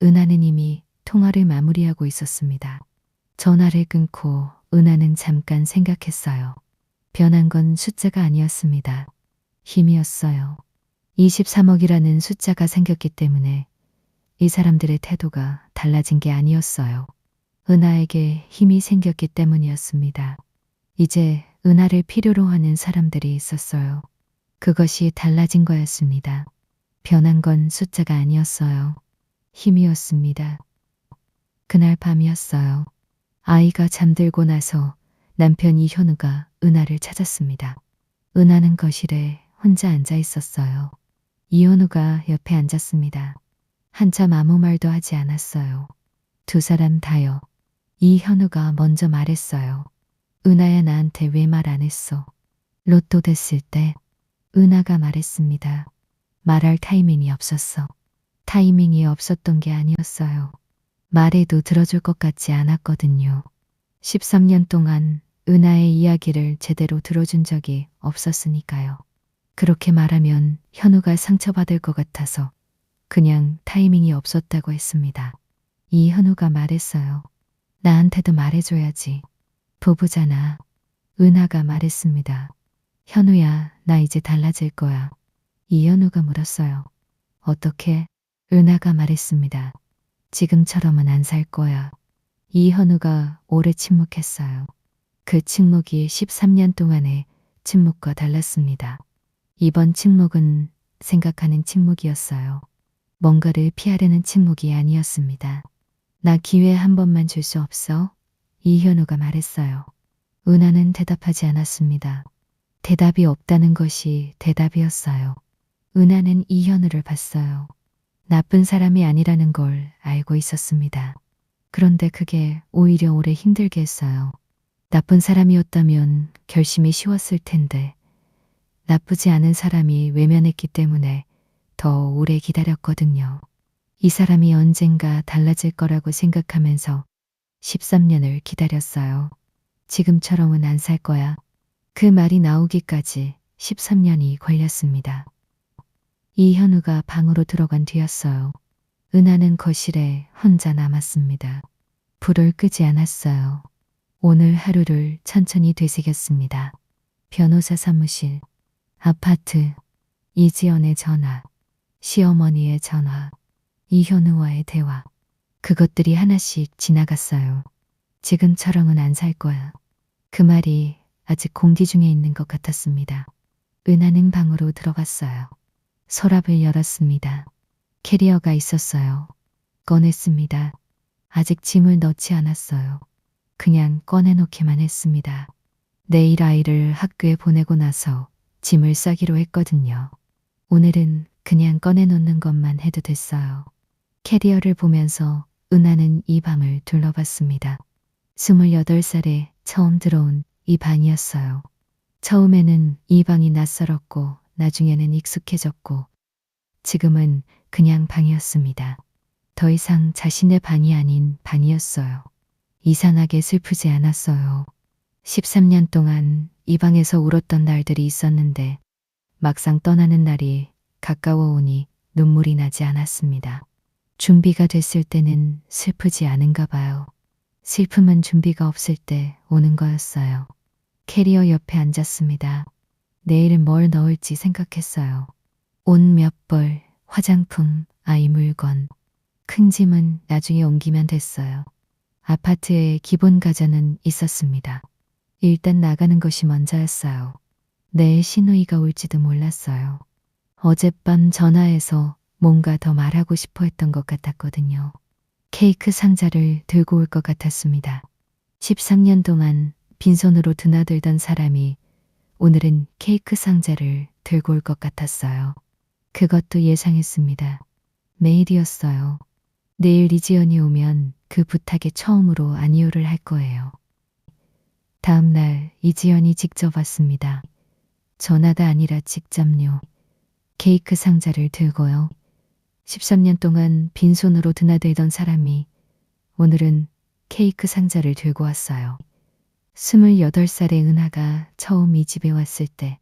은하는 이미 통화를 마무리하고 있었습니다. 전화를 끊고 은하는 잠깐 생각했어요. 변한 건 숫자가 아니었습니다. 힘이었어요. 23억이라는 숫자가 생겼기 때문에 이 사람들의 태도가 달라진 게 아니었어요. 은하에게 힘이 생겼기 때문이었습니다. 이제 은하를 필요로 하는 사람들이 있었어요. 그것이 달라진 거였습니다. 변한 건 숫자가 아니었어요. 힘이었습니다. 그날 밤이었어요. 아이가 잠들고 나서 남편 이현우가 은하를 찾았습니다. 은하는 거실에 혼자 앉아 있었어요. 이현우가 옆에 앉았습니다. 한참 아무 말도 하지 않았어요. 두 사람 다요. 이현우가 먼저 말했어요. 은하야, 나한테 왜 말 안 했어? 로또 됐을 때. 은하가 말했습니다. 말할 타이밍이 없었어. 타이밍이 없었던 게 아니었어요. 말해도 들어줄 것 같지 않았거든요. 13년 동안 은하의 이야기를 제대로 들어준 적이 없었으니까요. 그렇게 말하면 현우가 상처받을 것 같아서 그냥 타이밍이 없었다고 했습니다. 이현우가 말했어요. 나한테도 말해줘야지. 부부잖아. 은하가 말했습니다. 현우야, 나 이제 달라질 거야. 이현우가 물었어요. 어떻게? 은하가 말했습니다. 지금처럼은 안 살 거야. 이현우가 오래 침묵했어요. 그 침묵이 13년 동안의 침묵과 달랐습니다. 이번 침묵은 생각하는 침묵이었어요. 뭔가를 피하려는 침묵이 아니었습니다. 나 기회 한 번만 줄 수 없어? 이현우가 말했어요. 은하는 대답하지 않았습니다. 대답이 없다는 것이 대답이었어요. 은하는 이현우를 봤어요. 나쁜 사람이 아니라는 걸 알고 있었습니다. 그런데 그게 오히려 오래 힘들게 했어요. 나쁜 사람이었다면 결심이 쉬웠을 텐데 나쁘지 않은 사람이 외면했기 때문에 더 오래 기다렸거든요. 이 사람이 언젠가 달라질 거라고 생각하면서 13년을 기다렸어요. 지금처럼은 안 살 거야. 그 말이 나오기까지 13년이 걸렸습니다. 이현우가 방으로 들어간 뒤였어요. 은하는 거실에 혼자 남았습니다. 불을 끄지 않았어요. 오늘 하루를 천천히 되새겼습니다. 변호사 사무실, 아파트, 이지연의 전화, 시어머니의 전화, 이현우와의 대화. 그것들이 하나씩 지나갔어요. 지금처럼은 안 살 거야. 그 말이 아직 공기 중에 있는 것 같았습니다. 은하는 방으로 들어갔어요. 서랍을 열었습니다. 캐리어가 있었어요. 꺼냈습니다. 아직 짐을 넣지 않았어요. 그냥 꺼내놓기만 했습니다. 내일 아이를 학교에 보내고 나서 짐을 싸기로 했거든요. 오늘은 그냥 꺼내놓는 것만 해도 됐어요. 캐리어를 보면서 은하는 이 방을 둘러봤습니다. 28살에 처음 들어온 이 방이었어요. 처음에는 이 방이 낯설었고 나중에는 익숙해졌고 지금은 그냥 방이었습니다. 더 이상 자신의 방이 아닌 방이었어요. 이상하게 슬프지 않았어요. 13년 동안 이 방에서 울었던 날들이 있었는데 막상 떠나는 날이 가까워 오니 눈물이 나지 않았습니다. 준비가 됐을 때는 슬프지 않은가 봐요. 슬픔은 준비가 없을 때 오는 거였어요. 캐리어 옆에 앉았습니다. 내일은 뭘 넣을지 생각했어요. 옷 몇 벌, 화장품, 아이 물건. 큰 짐은 나중에 옮기면 됐어요. 아파트에 기본 가전은 있었습니다. 일단 나가는 것이 먼저였어요. 내일 시누이가 올지도 몰랐어요. 어젯밤 전화해서 뭔가 더 말하고 싶어 했던 것 같았거든요. 케이크 상자를 들고 올 것 같았습니다. 13년 동안 빈손으로 드나들던 사람이 오늘은 케이크 상자를 들고 올 것 같았어요. 그것도 예상했습니다. 내일이었어요. 내일 이지연이 오면 그 부탁에 처음으로 아니오를 할 거예요. 다음 날 이지연이 직접 왔습니다. 전화가 아니라 직접요. 케이크 상자를 들고요. 13년 동안 빈손으로 드나들던 사람이 오늘은 케이크 상자를 들고 왔어요. 28살의 은하가 처음 이 집에 왔을 때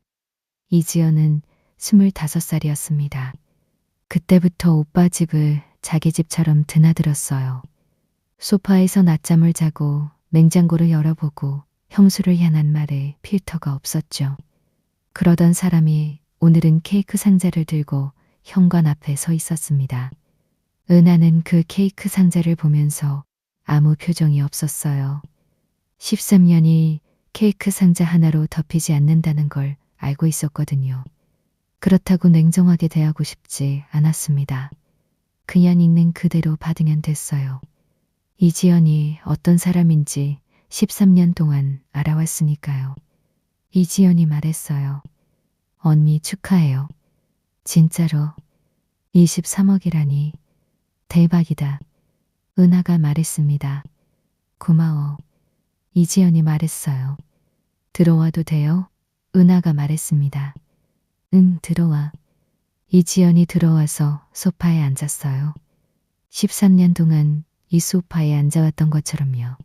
이지연은 25살이었습니다. 그때부터 오빠 집을 자기 집처럼 드나들었어요. 소파에서 낮잠을 자고 냉장고를 열어보고 형수를 향한 말에 필터가 없었죠. 그러던 사람이 오늘은 케이크 상자를 들고 현관 앞에 서 있었습니다. 은하는 그 케이크 상자를 보면서 아무 표정이 없었어요. 13년이 케이크 상자 하나로 덮이지 않는다는 걸 알고 있었거든요. 그렇다고 냉정하게 대하고 싶지 않았습니다. 그냥 있는 그대로 받으면 됐어요. 이지연이 어떤 사람인지 13년 동안 알아왔으니까요. 이지연이 말했어요. 언니 축하해요. 진짜로 23억이라니 대박이다. 은하가 말했습니다. 고마워. 이지연이 말했어요. 들어와도 돼요? 은하가 말했습니다. 응, 들어와. 이지연이 들어와서 소파에 앉았어요. 13년 동안 이 소파에 앉아왔던 것처럼요.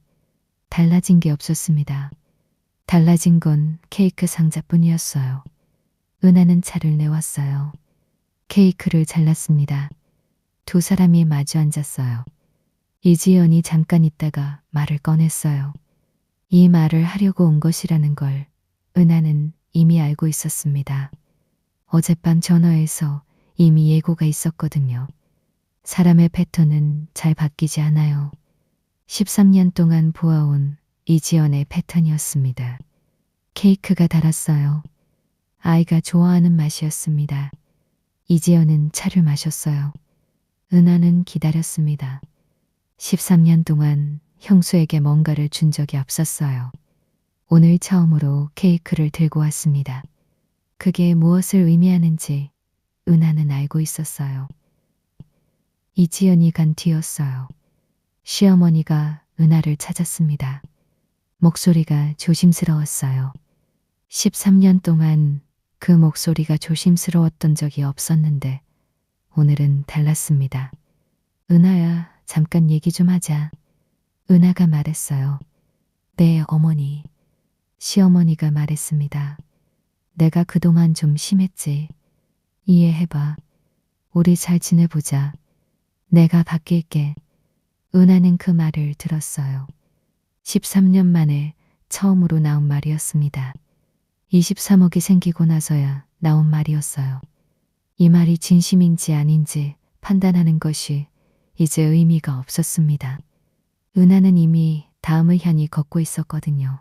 달라진 게 없었습니다. 달라진 건 케이크 상자뿐이었어요. 은하는 차를 내왔어요. 케이크를 잘랐습니다. 두 사람이 마주 앉았어요. 이지연이 잠깐 있다가 말을 꺼냈어요. 이 말을 하려고 온 것이라는 걸 은하는 이미 알고 있었습니다. 어젯밤 전화에서 이미 예고가 있었거든요. 사람의 패턴은 잘 바뀌지 않아요. 13년 동안 보아온 이지연의 패턴이었습니다. 케이크가 달았어요. 아이가 좋아하는 맛이었습니다. 이지연은 차를 마셨어요. 은하는 기다렸습니다. 13년 동안 형수에게 뭔가를 준 적이 없었어요. 오늘 처음으로 케이크를 들고 왔습니다. 그게 무엇을 의미하는지 은하는 알고 있었어요. 이지연이 간 뒤였어요. 시어머니가 은하를 찾았습니다. 목소리가 조심스러웠어요. 13년 동안 그 목소리가 조심스러웠던 적이 없었는데 오늘은 달랐습니다. 은하야, 잠깐 얘기 좀 하자. 은하가 말했어요. 네, 어머니. 시어머니가 말했습니다. 내가 그동안 좀 심했지. 이해해봐. 우리 잘 지내보자. 내가 바뀔게. 은하는 그 말을 들었어요. 13년 만에 처음으로 나온 말이었습니다. 23억이 생기고 나서야 나온 말이었어요. 이 말이 진심인지 아닌지 판단하는 것이 이제 의미가 없었습니다. 은하는 이미 다음의 현이 걷고 있었거든요.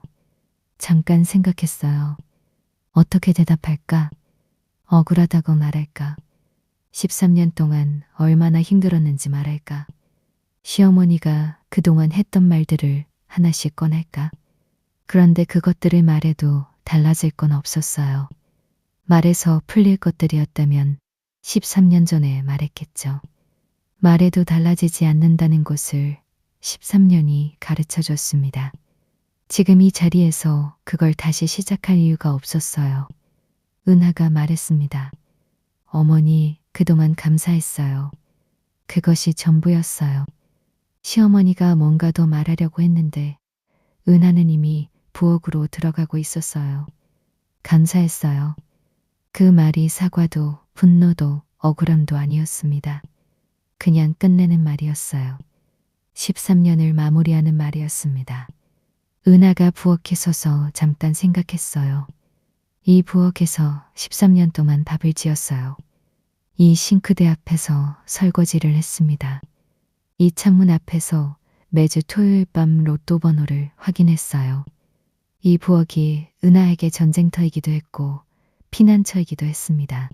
잠깐 생각했어요. 어떻게 대답할까? 억울하다고 말할까? 13년 동안 얼마나 힘들었는지 말할까? 시어머니가 그동안 했던 말들을 하나씩 꺼낼까? 그런데 그것들을 말해도 달라질 건 없었어요. 말해서 풀릴 것들이었다면 13년 전에 말했겠죠. 말해도 달라지지 않는다는 것을 13년이 가르쳐 줬습니다. 지금 이 자리에서 그걸 다시 시작할 이유가 없었어요. 은하가 말했습니다. 어머니, 그동안 감사했어요. 그것이 전부였어요. 시어머니가 뭔가 더 말하려고 했는데 은하는 이미 부엌으로 들어가고 있었어요. 감사했어요. 그 말이 사과도 분노도 억울함도 아니었습니다. 그냥 끝내는 말이었어요. 13년을 마무리하는 말이었습니다. 은하가 부엌에 서서 잠깐 생각했어요. 이 부엌에서 13년 동안 밥을 지었어요. 이 싱크대 앞에서 설거지를 했습니다. 이 창문 앞에서 매주 토요일 밤 로또 번호를 확인했어요. 이 부엌이 은하에게 전쟁터이기도 했고 피난처이기도 했습니다.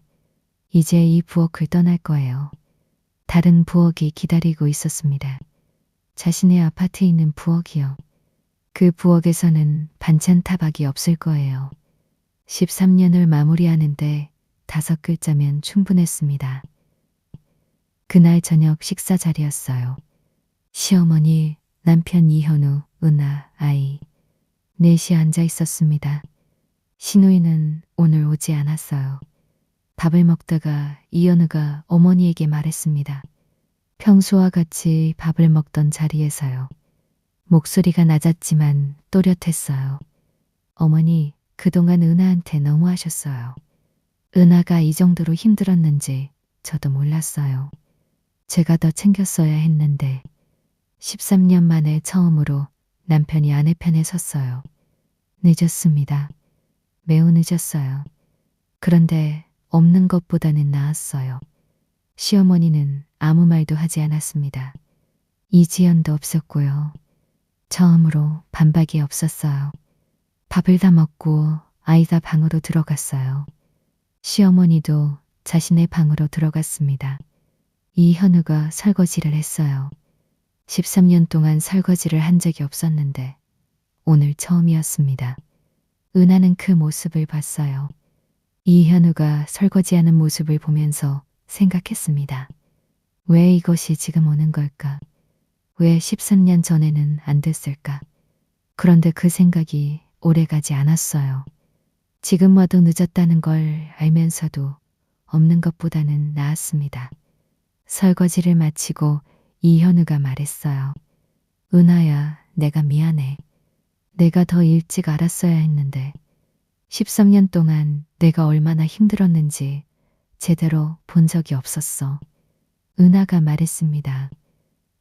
이제 이 부엌을 떠날 거예요. 다른 부엌이 기다리고 있었습니다. 자신의 아파트에 있는 부엌이요. 그 부엌에서는 반찬 타박이 없을 거예요. 13년을 마무리하는데 5글자면 충분했습니다. 그날 저녁 식사 자리였어요. 시어머니, 남편 이현우, 은하, 아이. 넷이 앉아 있었습니다. 신우이는 오늘 오지 않았어요. 밥을 먹다가 이현우가 어머니에게 말했습니다. 평소와 같이 밥을 먹던 자리에서요. 목소리가 낮았지만 또렷했어요. 어머니, 그동안 은하한테 너무하셨어요. 은하가 이 정도로 힘들었는지 저도 몰랐어요. 제가 더 챙겼어야 했는데 13년 만에 처음으로 남편이 아내 편에 섰어요. 늦었습니다. 매우 늦었어요. 그런데 없는 것보다는 나았어요. 시어머니는 아무 말도 하지 않았습니다. 이지연도 없었고요. 처음으로 반박이 없었어요. 밥을 다 먹고 아이 다 방으로 들어갔어요. 시어머니도 자신의 방으로 들어갔습니다. 이현우가 설거지를 했어요. 13년 동안 설거지를 한 적이 없었는데 오늘 처음이었습니다. 은하는 그 모습을 봤어요. 이현우가 설거지하는 모습을 보면서 생각했습니다. 왜 이것이 지금 오는 걸까? 왜 13년 전에는 안 됐을까? 그런데 그 생각이 오래가지 않았어요. 지금 와도 늦었다는 걸 알면서도 없는 것보다는 나았습니다. 설거지를 마치고 이현우가 말했어요. 은하야, 내가 미안해. 내가 더 일찍 알았어야 했는데 13년 동안 내가 얼마나 힘들었는지 제대로 본 적이 없었어. 은하가 말했습니다.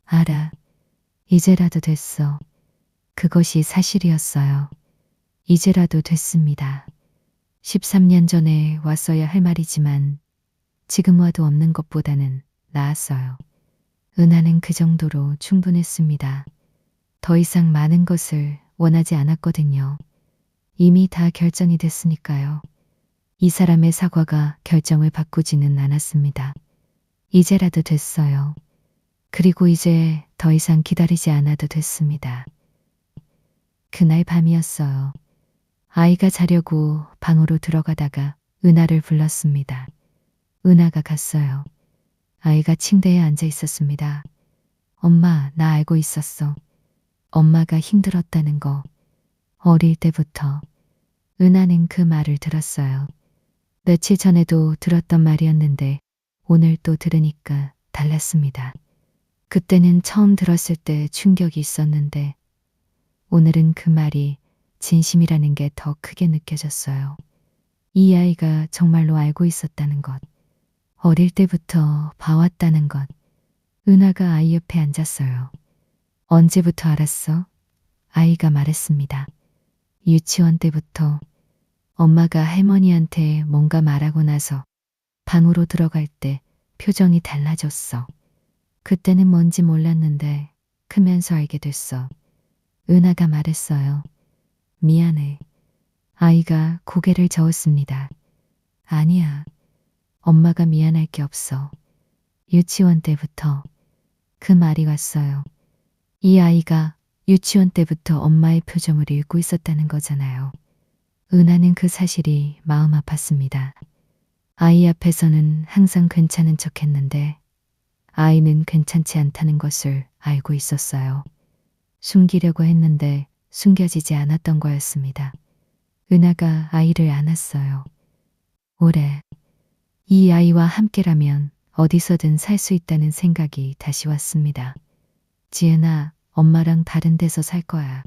알아. 이제라도 됐어. 그것이 사실이었어요. 이제라도 됐습니다. 13년 전에 왔어야 할 말이지만 지금 와도 없는 것보다는 나았어요. 은하는 그 정도로 충분했습니다. 더 이상 많은 것을 원하지 않았거든요. 이미 다 결정이 됐으니까요. 이 사람의 사과가 결정을 바꾸지는 않았습니다. 이제라도 됐어요. 그리고 이제 더 이상 기다리지 않아도 됐습니다. 그날 밤이었어요. 아이가 자려고 방으로 들어가다가 은하를 불렀습니다. 은하가 갔어요. 아이가 침대에 앉아 있었습니다. 엄마, 나 알고 있었어. 엄마가 힘들었다는 거. 어릴 때부터. 은하는 그 말을 들었어요. 며칠 전에도 들었던 말이었는데 오늘 또 들으니까 달랐습니다. 그때는 처음 들었을 때 충격이 있었는데 오늘은 그 말이 진심이라는 게 더 크게 느껴졌어요. 이 아이가 정말로 알고 있었다는 것, 어릴 때부터 봐왔다는 것. 은하가 아이 옆에 앉았어요. 언제부터 알았어? 아이가 말했습니다. 유치원 때부터. 엄마가 할머니한테 뭔가 말하고 나서 방으로 들어갈 때 표정이 달라졌어. 그때는 뭔지 몰랐는데 크면서 알게 됐어. 은하가 말했어요. 미안해. 아이가 고개를 저었습니다. 아니야. 엄마가 미안할 게 없어. 유치원 때부터 그 말이 왔어요. 이 아이가 유치원 때부터 엄마의 표정을 읽고 있었다는 거잖아요. 은하는 그 사실이 마음 아팠습니다. 아이 앞에서는 항상 괜찮은 척 했는데 아이는 괜찮지 않다는 것을 알고 있었어요. 숨기려고 했는데 숨겨지지 않았던 거였습니다. 은하가 아이를 안았어요. 오래. 이 아이와 함께라면 어디서든 살 수 있다는 생각이 다시 왔습니다. 지은아, 엄마랑 다른 데서 살 거야.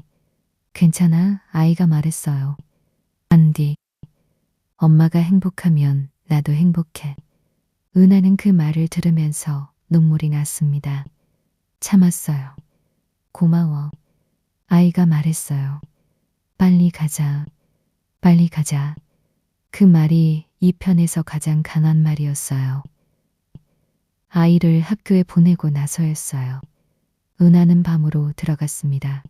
괜찮아? 아이가 말했어요. 안디. 엄마가 행복하면 나도 행복해. 은하는 그 말을 들으면서 눈물이 났습니다. 참았어요. 고마워. 아이가 말했어요. 빨리 가자. 빨리 가자. 그 말이 이 편에서 가장 강한 말이었어요. 아이를 학교에 보내고 나서였어요. 은하는 밤으로 들어갔습니다.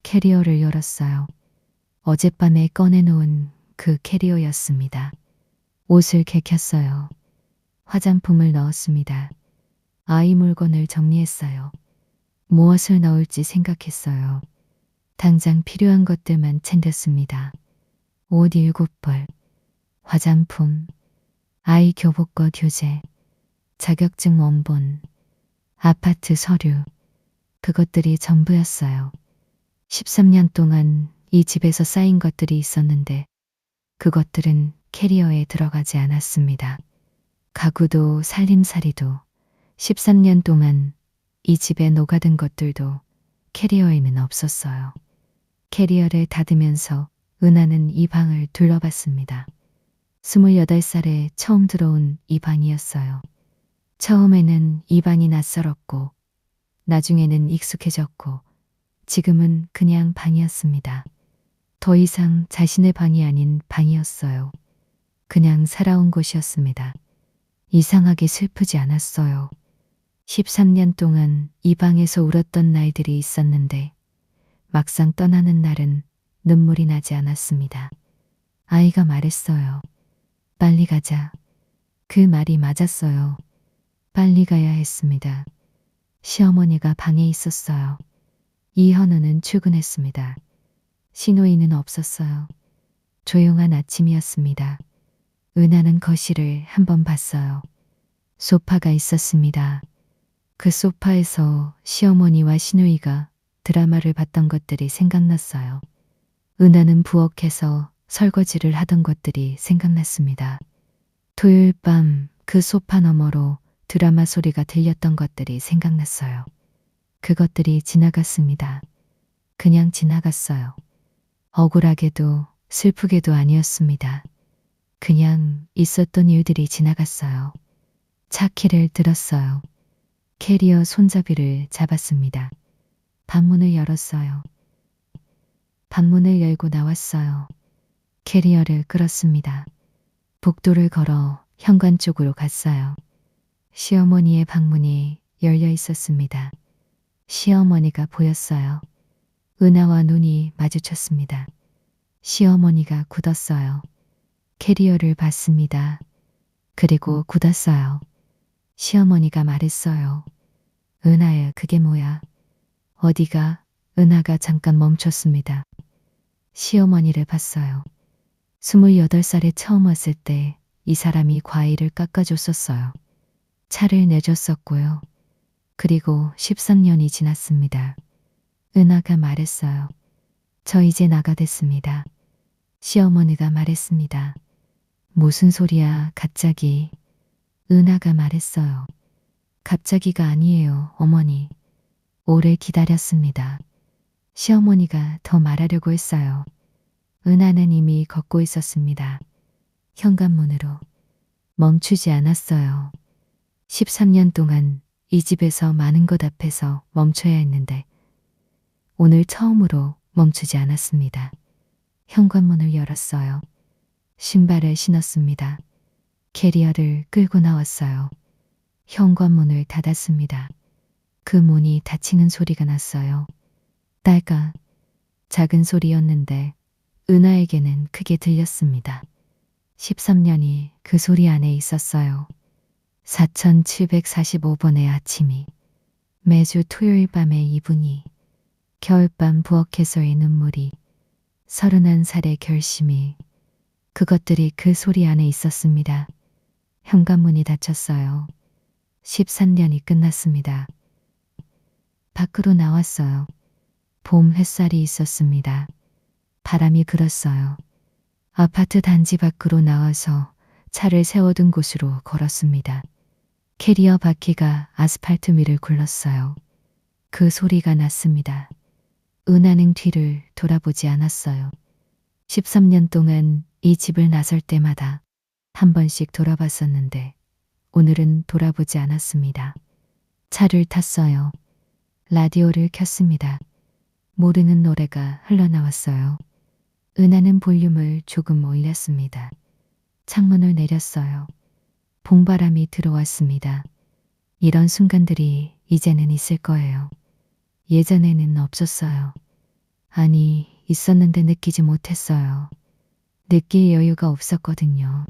캐리어를 열었어요. 어젯밤에 꺼내놓은 그 캐리어였습니다. 옷을 개켰어요. 화장품을 넣었습니다. 아이 물건을 정리했어요. 무엇을 넣을지 생각했어요. 당장 필요한 것들만 챙겼습니다. 옷 7벌, 화장품, 아이 교복과 교재, 자격증 원본, 아파트 서류, 그것들이 전부였어요. 13년 동안 이 집에서 쌓인 것들이 있었는데 그것들은 캐리어에 들어가지 않았습니다. 가구도 살림살이도 13년 동안 이 집에 녹아든 것들도 캐리어에는 없었어요. 캐리어를 닫으면서 은하는 이 방을 둘러봤습니다. 28살에 처음 들어온 이 방이었어요. 처음에는 이 방이 낯설었고 나중에는 익숙해졌고 지금은 그냥 방이었습니다. 더 이상 자신의 방이 아닌 방이었어요. 그냥 살아온 곳이었습니다. 이상하게 슬프지 않았어요. 13년 동안 이 방에서 울었던 날들이 있었는데 막상 떠나는 날은 눈물이 나지 않았습니다. 아이가 말했어요. 빨리 가자. 그 말이 맞았어요. 빨리 가야 했습니다. 시어머니가 방에 있었어요. 이현우는 출근했습니다. 신호이는 없었어요. 조용한 아침이었습니다. 은하는 거실을 한번 봤어요. 소파가 있었습니다. 그 소파에서 시어머니와 신우이가 드라마를 봤던 것들이 생각났어요. 은하는 부엌에서 설거지를 하던 것들이 생각났습니다. 토요일 밤 그 소파 너머로 드라마 소리가 들렸던 것들이 생각났어요. 그것들이 지나갔습니다. 그냥 지나갔어요. 억울하게도 슬프게도 아니었습니다. 그냥 있었던 일들이 지나갔어요. 차 키를 들었어요. 캐리어 손잡이를 잡았습니다. 방문을 열었어요. 방문을 열고 나왔어요. 캐리어를 끌었습니다. 복도를 걸어 현관 쪽으로 갔어요. 시어머니의 방문이 열려 있었습니다. 시어머니가 보였어요. 은하와 눈이 마주쳤습니다. 시어머니가 굳었어요. 캐리어를 봤습니다. 그리고 굳었어요. 시어머니가 말했어요. 은하야, 그게 뭐야? 어디가? 은하가 잠깐 멈췄습니다. 시어머니를 봤어요. 28살에 처음 왔을 때 이 사람이 과일을 깎아줬었어요. 차를 내줬었고요. 그리고 13년이 지났습니다. 은하가 말했어요. 저 이제 나가됐습니다. 시어머니가 말했습니다. 무슨 소리야, 갑자기. 은하가 말했어요. 갑자기가 아니에요, 어머니. 오래 기다렸습니다. 시어머니가 더 말하려고 했어요. 은하는 이미 걷고 있었습니다. 현관문으로 멈추지 않았어요. 13년 동안 이 집에서 많은 것 앞에서 멈춰야 했는데 오늘 처음으로 멈추지 않았습니다. 현관문을 열었어요. 신발을 신었습니다. 캐리어를 끌고 나왔어요. 현관문을 닫았습니다. 그 문이 닫히는 소리가 났어요. 딸까 작은 소리였는데 은하에게는 크게 들렸습니다. 13년이 그 소리 안에 있었어요. 4745번의 아침이 매주 토요일 밤에 이분이 겨울밤 부엌에서의 눈물이 31살의 결심이 그것들이 그 소리 안에 있었습니다. 현관문이 닫혔어요. 13년이 끝났습니다. 밖으로 나왔어요. 봄 햇살이 있었습니다. 바람이 불었어요. 아파트 단지 밖으로 나와서 차를 세워둔 곳으로 걸었습니다. 캐리어 바퀴가 아스팔트 위를 굴렀어요. 그 소리가 났습니다. 은하는 뒤를 돌아보지 않았어요. 13년 동안 이 집을 나설 때마다 한 번씩 돌아봤었는데 오늘은 돌아보지 않았습니다. 차를 탔어요. 라디오를 켰습니다. 모르는 노래가 흘러나왔어요. 은하는 볼륨을 조금 올렸습니다. 창문을 내렸어요. 봄바람이 들어왔습니다. 이런 순간들이 이제는 있을 거예요. 예전에는 없었어요. 아니, 있었는데 느끼지 못했어요. 느낄 여유가 없었거든요.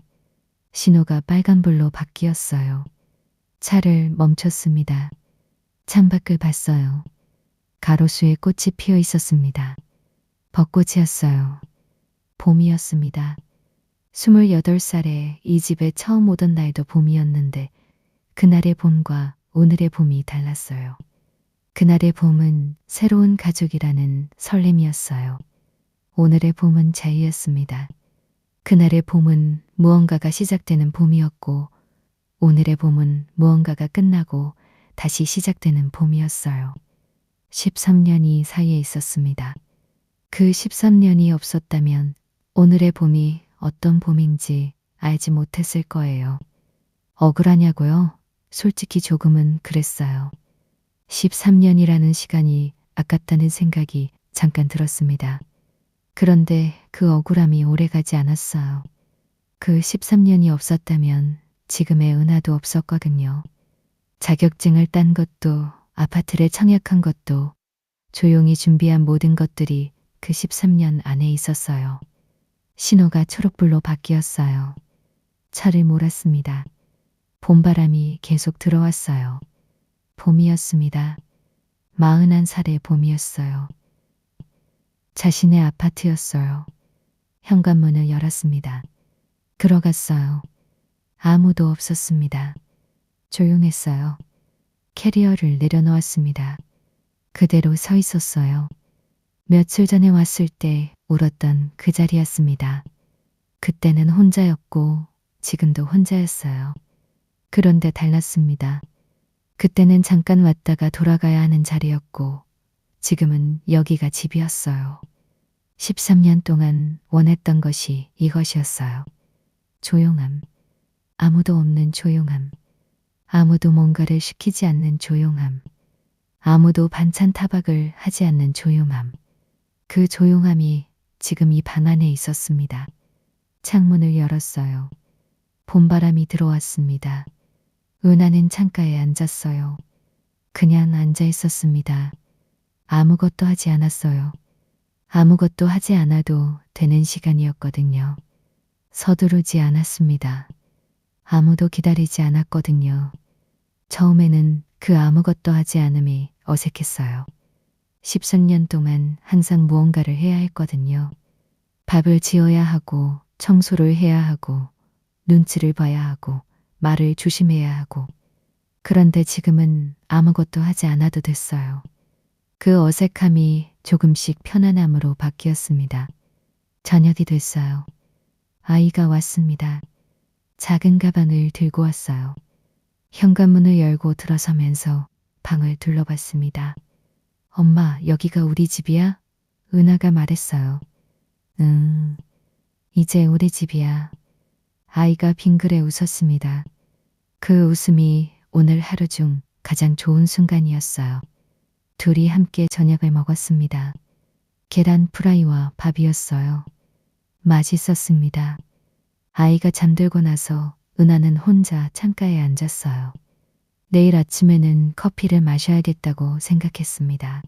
신호가 빨간불로 바뀌었어요. 차를 멈췄습니다. 창밖을 봤어요. 가로수에 꽃이 피어 있었습니다. 벚꽃이었어요. 봄이었습니다. 28살에 이 집에 처음 오던 날도 봄이었는데 그날의 봄과 오늘의 봄이 달랐어요. 그날의 봄은 새로운 가족이라는 설렘이었어요. 오늘의 봄은 자유였습니다. 그날의 봄은 무언가가 시작되는 봄이었고 오늘의 봄은 무언가가 끝나고 다시 시작되는 봄이었어요. 13년이 사이에 있었습니다. 그 13년이 없었다면 오늘의 봄이 어떤 봄인지 알지 못했을 거예요. 억울하냐고요? 솔직히 조금은 그랬어요. 13년이라는 시간이 아깝다는 생각이 잠깐 들었습니다. 그런데 그 억울함이 오래가지 않았어요. 그 13년이 없었다면 지금의 은하도 없었거든요. 자격증을 딴 것도 아파트를 청약한 것도 조용히 준비한 모든 것들이 그 13년 안에 있었어요. 신호가 초록불로 바뀌었어요. 차를 몰았습니다. 봄바람이 계속 들어왔어요. 봄이었습니다. 41살의 봄이었어요. 자신의 아파트였어요. 현관문을 열었습니다. 들어갔어요. 아무도 없었습니다. 조용했어요. 캐리어를 내려놓았습니다. 그대로 서 있었어요. 며칠 전에 왔을 때 울었던 그 자리였습니다. 그때는 혼자였고 지금도 혼자였어요. 그런데 달랐습니다. 그때는 잠깐 왔다가 돌아가야 하는 자리였고 지금은 여기가 집이었어요. 13년 동안 원했던 것이 이것이었어요. 조용함. 아무도 없는 조용함. 아무도 뭔가를 시키지 않는 조용함. 아무도 반찬 타박을 하지 않는 조용함. 그 조용함이 지금 이 방 안에 있었습니다. 창문을 열었어요. 봄바람이 들어왔습니다. 은하는 창가에 앉았어요. 그냥 앉아 있었습니다. 아무것도 하지 않았어요. 아무것도 하지 않아도 되는 시간이었거든요. 서두르지 않았습니다. 아무도 기다리지 않았거든요. 처음에는 그 아무것도 하지 않음이 어색했어요. 13년 동안 항상 무언가를 해야 했거든요. 밥을 지어야 하고 청소를 해야 하고 눈치를 봐야 하고 말을 조심해야 하고 그런데 지금은 아무것도 하지 않아도 됐어요. 그 어색함이 조금씩 편안함으로 바뀌었습니다. 저녁이 됐어요. 아이가 왔습니다. 작은 가방을 들고 왔어요. 현관문을 열고 들어서면서 방을 둘러봤습니다. 엄마, 여기가 우리 집이야? 은하가 말했어요. 이제 우리 집이야. 아이가 빙그레 웃었습니다. 그 웃음이 오늘 하루 중 가장 좋은 순간이었어요. 둘이 함께 저녁을 먹었습니다. 계란 프라이와 밥이었어요. 맛있었습니다. 아이가 잠들고 나서 은하는 혼자 창가에 앉았어요. 내일 아침에는 커피를 마셔야겠다고 생각했습니다.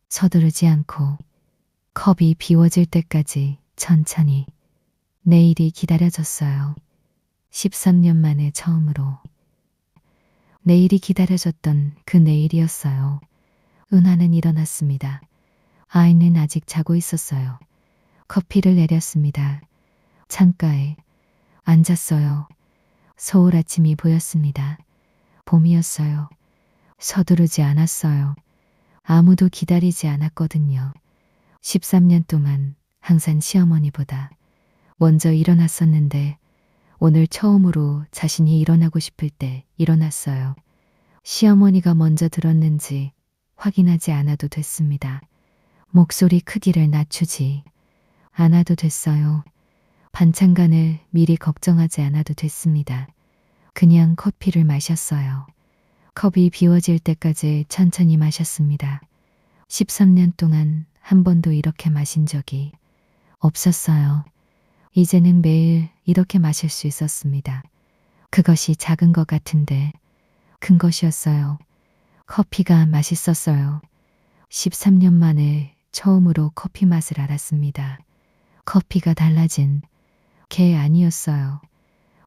서두르지 않고 컵이 비워질 때까지 천천히 내일이 기다려졌어요. 13년 만에 처음으로 내일이 기다려졌던 그 내일이었어요. 은하는 일어났습니다. 아이는 아직 자고 있었어요. 커피를 내렸습니다. 창가에 앉았어요. 서울 아침이 보였습니다. 봄이었어요. 서두르지 않았어요. 아무도 기다리지 않았거든요. 13년 동안 항상 시어머니보다 먼저 일어났었는데 오늘 처음으로 자신이 일어나고 싶을 때 일어났어요. 시어머니가 먼저 들었는지 확인하지 않아도 됐습니다. 목소리 크기를 낮추지 않아도 됐어요. 반찬간을 미리 걱정하지 않아도 됐습니다. 그냥 커피를 마셨어요. 컵이 비워질 때까지 천천히 마셨습니다. 13년 동안 한 번도 이렇게 마신 적이 없었어요. 이제는 매일 이렇게 마실 수 있었습니다. 그것이 작은 것 같은데 큰 것이었어요. 커피가 맛있었어요. 13년 만에 처음으로 커피 맛을 알았습니다. 커피가 달라진 게 아니었어요.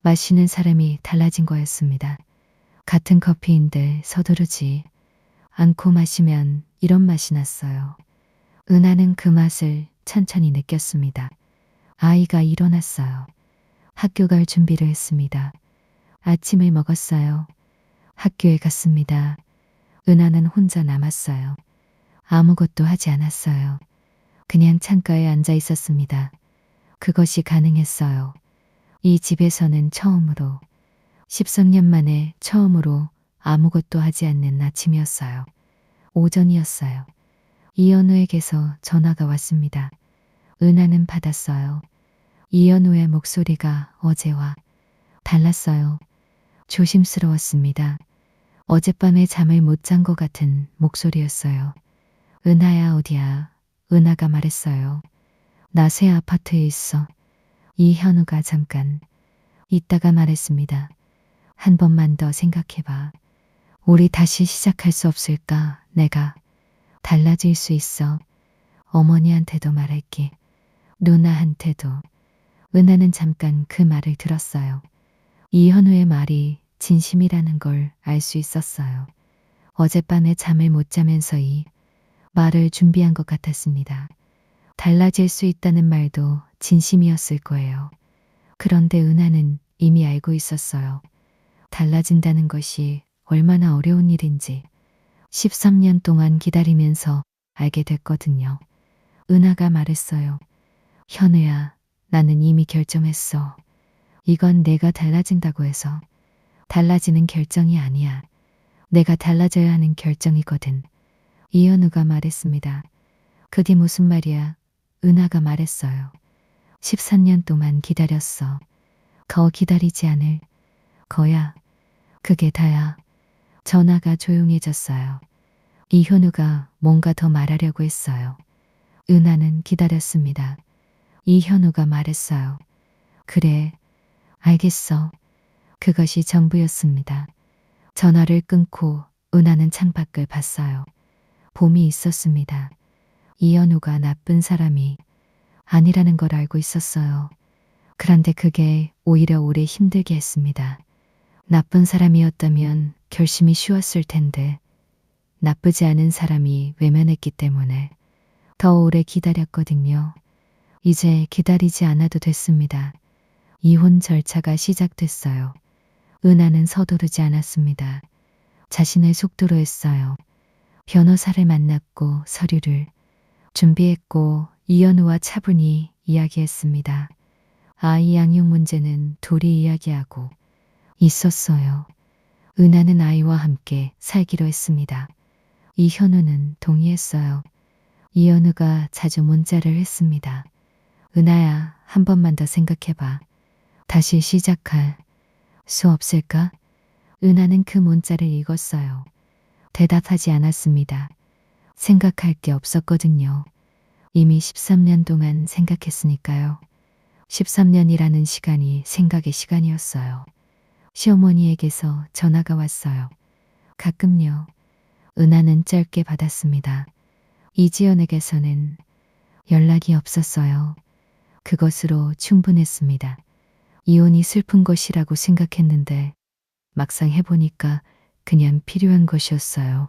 마시는 사람이 달라진 거였습니다. 같은 커피인데 서두르지 않고 마시면 이런 맛이 났어요. 은하는 그 맛을 천천히 느꼈습니다. 아이가 일어났어요. 학교 갈 준비를 했습니다. 아침을 먹었어요. 학교에 갔습니다. 은하는 혼자 남았어요. 아무것도 하지 않았어요. 그냥 창가에 앉아 있었습니다. 그것이 가능했어요. 이 집에서는 처음으로 13년 만에 처음으로 아무것도 하지 않는 아침이었어요. 오전이었어요. 이현우에게서 전화가 왔습니다. 은하는 받았어요. 이현우의 목소리가 어제와 달랐어요. 조심스러웠습니다. 어젯밤에 잠을 못 잔 것 같은 목소리였어요. 은하야 어디야? 은하가 말했어요. 나 새 아파트에 있어. 이현우가 잠깐 있다가 말했습니다. 한 번만 더 생각해봐. 우리 다시 시작할 수 없을까? 내가 달라질 수 있어. 어머니한테도 말할게. 누나한테도. 은하는 잠깐 그 말을 들었어요. 이현우의 말이 진심이라는 걸 알 수 있었어요. 어젯밤에 잠을 못 자면서 이 말을 준비한 것 같았습니다. 달라질 수 있다는 말도 진심이었을 거예요. 그런데 은하는 이미 알고 있었어요. 달라진다는 것이 얼마나 어려운 일인지 13년 동안 기다리면서 알게 됐거든요. 은하가 말했어요. 현우야, 나는 이미 결정했어. 이건 내가 달라진다고 해서 달라지는 결정이 아니야. 내가 달라져야 하는 결정이거든. 이현우가 말했습니다. 그게 무슨 말이야? 은하가 말했어요. 13년 동안 기다렸어. 더 기다리지 않을 거야. 그게 다야. 전화가 조용해졌어요. 이현우가 뭔가 더 말하려고 했어요. 은하는 기다렸습니다. 이현우가 말했어요. 그래, 알겠어. 그것이 전부였습니다. 전화를 끊고 은하는 창밖을 봤어요. 봄이 있었습니다. 이현우가 나쁜 사람이 아니라는 걸 알고 있었어요. 그런데 그게 오히려 오래 힘들게 했습니다. 나쁜 사람이었다면 결심이 쉬웠을 텐데 나쁘지 않은 사람이 외면했기 때문에 더 오래 기다렸거든요. 이제 기다리지 않아도 됐습니다. 이혼 절차가 시작됐어요. 은하는 서두르지 않았습니다. 자신의 속도로 했어요. 변호사를 만났고 서류를 준비했고 이현우와 차분히 이야기했습니다. 아이 양육 문제는 둘이 이야기하고 있었어요. 은하는 아이와 함께 살기로 했습니다. 이현우는 동의했어요. 이현우가 자주 문자를 했습니다. 은하야, 한 번만 더 생각해봐. 다시 시작할 수 없을까? 은하는 그 문자를 읽었어요. 대답하지 않았습니다. 생각할 게 없었거든요. 이미 13년 동안 생각했으니까요. 13년이라는 시간이 생각의 시간이었어요. 시어머니에게서 전화가 왔어요. 가끔요. 은하는 짧게 받았습니다. 이지연에게서는 연락이 없었어요. 그것으로 충분했습니다. 이혼이 슬픈 것이라고 생각했는데 막상 해보니까 그냥 필요한 것이었어요.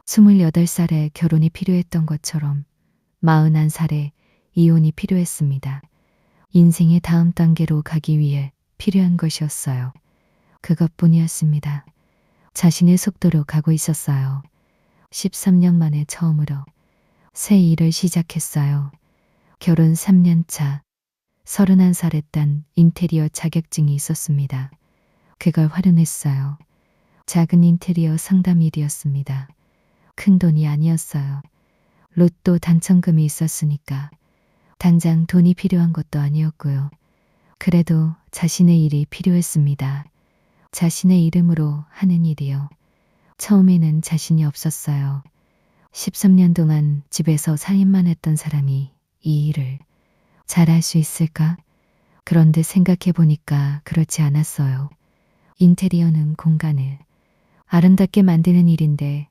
28살에 결혼이 필요했던 것처럼 41살에 이혼이 필요했습니다. 인생의 다음 단계로 가기 위해 필요한 것이었어요. 그것뿐이었습니다. 자신의 속도로 가고 있었어요. 13년 만에 처음으로 새 일을 시작했어요. 결혼 3년 차, 31살에 딴 인테리어 자격증이 있었습니다. 그걸 활용했어요. 작은 인테리어 상담 일이었습니다. 큰 돈이 아니었어요. 로또 당첨금이 있었으니까 당장 돈이 필요한 것도 아니었고요. 그래도 자신의 일이 필요했습니다. 자신의 이름으로 하는 일이요. 처음에는 자신이 없었어요. 13년 동안 집에서 살림만 했던 사람이 이 일을 잘할 수 있을까? 그런데 생각해 보니까 그렇지 않았어요. 인테리어는 공간을 아름답게 만드는 일인데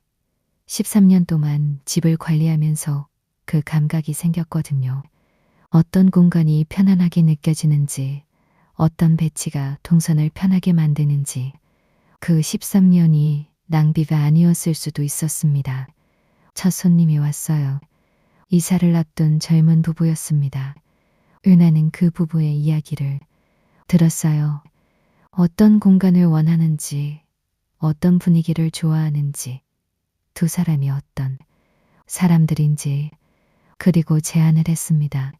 13년 동안 집을 관리하면서 그 감각이 생겼거든요. 어떤 공간이 편안하게 느껴지는지, 어떤 배치가 동선을 편하게 만드는지, 그 13년이 낭비가 아니었을 수도 있었습니다. 첫 손님이 왔어요. 이사를 앞둔 젊은 부부였습니다. 은하는 그 부부의 이야기를 들었어요. 어떤 공간을 원하는지, 어떤 분위기를 좋아하는지, 두 사람이 어떤 사람들인지, 그리고 제안을 했습니다.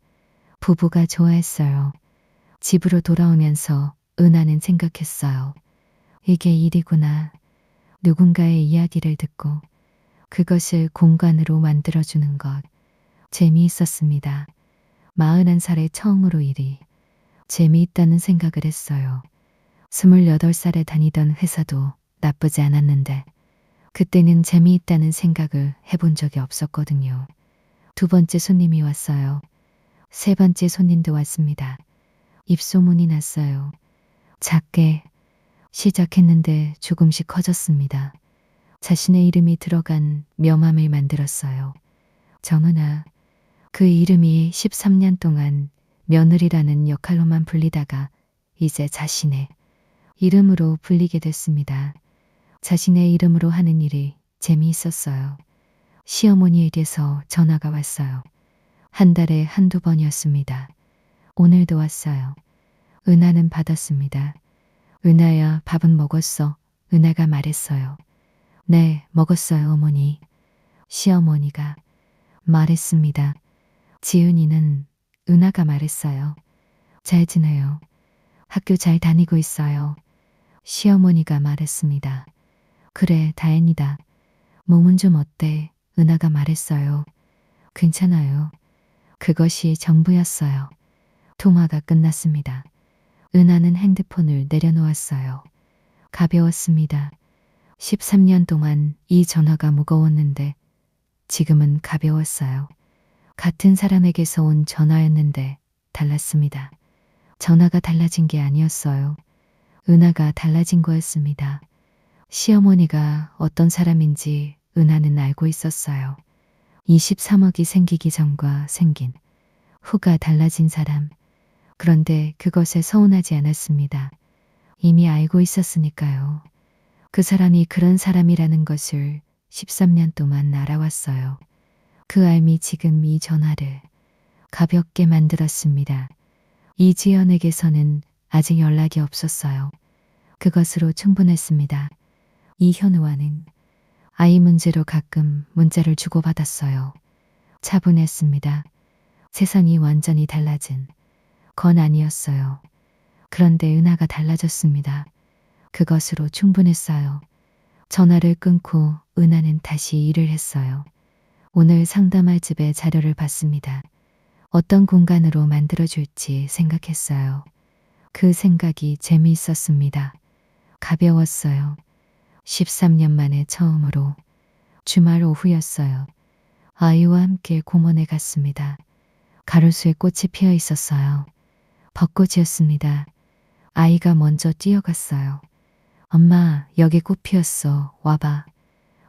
부부가 좋아했어요. 집으로 돌아오면서 은하는 생각했어요. 이게 일이구나. 누군가의 이야기를 듣고 그것을 공간으로 만들어주는 것. 재미있었습니다. 41살에 처음으로 일이 재미있다는 생각을 했어요. 28살에 다니던 회사도 나쁘지 않았는데 그때는 재미있다는 생각을 해본 적이 없었거든요. 두 번째 손님이 왔어요. 세 번째 손님도 왔습니다. 입소문이 났어요. 작게 시작했는데 조금씩 커졌습니다. 자신의 이름이 들어간 명함을 만들었어요. 정은아. 그 이름이 13년 동안 며느리라는 역할로만 불리다가 이제 자신의 이름으로 불리게 됐습니다. 자신의 이름으로 하는 일이 재미있었어요. 시어머니에게서 전화가 왔어요. 한 달에 한두 번이었습니다. 오늘도 왔어요. 은하는 받았습니다. 은하야, 밥은 먹었어? 은하가 말했어요. 네, 먹었어요, 어머니. 시어머니가 말했습니다. 지은이는 은하가 말했어요. 잘 지내요. 학교 잘 다니고 있어요. 시어머니가 말했습니다. 그래, 다행이다. 몸은 좀 어때? 은하가 말했어요. 괜찮아요. 그것이 전부였어요. 통화가 끝났습니다. 은하는 핸드폰을 내려놓았어요. 가벼웠습니다. 13년 동안 이 전화가 무거웠는데 지금은 가벼웠어요. 같은 사람에게서 온 전화였는데 달랐습니다. 전화가 달라진 게 아니었어요. 은하가 달라진 거였습니다. 시어머니가 어떤 사람인지 은하는 알고 있었어요. 23억이 생기기 전과 생긴 후가 달라진 사람. 그런데 그것에 서운하지 않았습니다. 이미 알고 있었으니까요. 그 사람이 그런 사람이라는 것을 13년 동안 알아왔어요. 그 알미 지금 이 전화를 가볍게 만들었습니다. 이지연에게서는 아직 연락이 없었어요. 그것으로 충분했습니다. 이현우와는 아이 문제로 가끔 문자를 주고받았어요. 차분했습니다. 세상이 완전히 달라진 건 아니었어요. 그런데 은하가 달라졌습니다. 그것으로 충분했어요. 전화를 끊고 은하는 다시 일을 했어요. 오늘 상담할 집의 자료를 봤습니다. 어떤 공간으로 만들어줄지 생각했어요. 그 생각이 재미있었습니다. 가벼웠어요. 13년 만에 처음으로 주말 오후였어요. 아이와 함께 공원에 갔습니다. 가로수에 꽃이 피어 있었어요. 벚꽃이었습니다. 아이가 먼저 뛰어갔어요. 엄마, 여기 꽃 피었어. 와봐.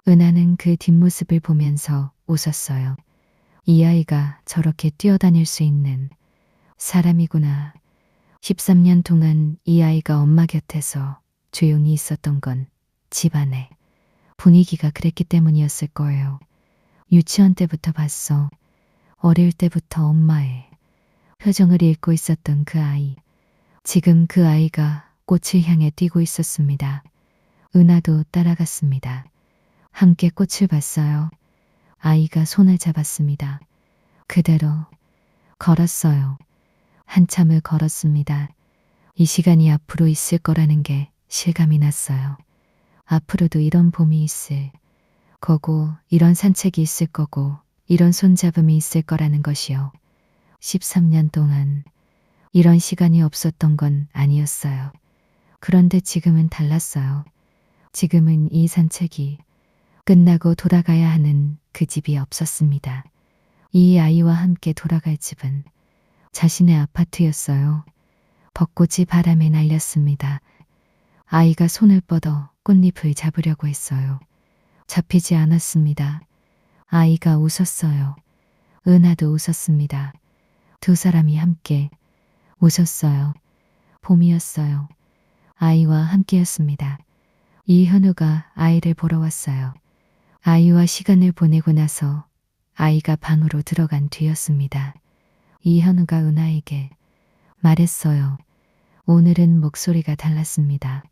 은하는 그 뒷모습을 보면서 웃었어요. 이 아이가 저렇게 뛰어다닐 수 있는 사람이구나. 13년 동안 이 아이가 엄마 곁에서 조용히 있었던 건 집안의 분위기가 그랬기 때문이었을 거예요. 유치원 때부터 봤어. 어릴 때부터 엄마의 표정을 읽고 있었던 그 아이. 지금 그 아이가 꽃을 향해 뛰고 있었습니다. 은하도 따라갔습니다. 함께 꽃을 봤어요. 아이가 손을 잡았습니다. 그대로 걸었어요. 한참을 걸었습니다. 이 시간이 앞으로 있을 거라는 게 실감이 났어요. 앞으로도 이런 봄이 있을 거고, 이런 산책이 있을 거고, 이런 손잡음이 있을 거라는 것이요. 13년 동안 이런 시간이 없었던 건 아니었어요. 그런데 지금은 달랐어요. 지금은 이 산책이 끝나고 돌아가야 하는 그 집이 없었습니다. 이 아이와 함께 돌아갈 집은 자신의 아파트였어요. 벚꽃이 바람에 날렸습니다. 아이가 손을 뻗어 꽃잎을 잡으려고 했어요. 잡히지 않았습니다. 아이가 웃었어요. 은하도 웃었습니다. 두 사람이 함께 웃었어요. 봄이었어요. 아이와 함께였습니다. 이현우가 아이를 보러 왔어요. 아이와 시간을 보내고 나서 아이가 방으로 들어간 뒤였습니다. 이현우가 은하에게 말했어요. 오늘은 목소리가 달랐습니다.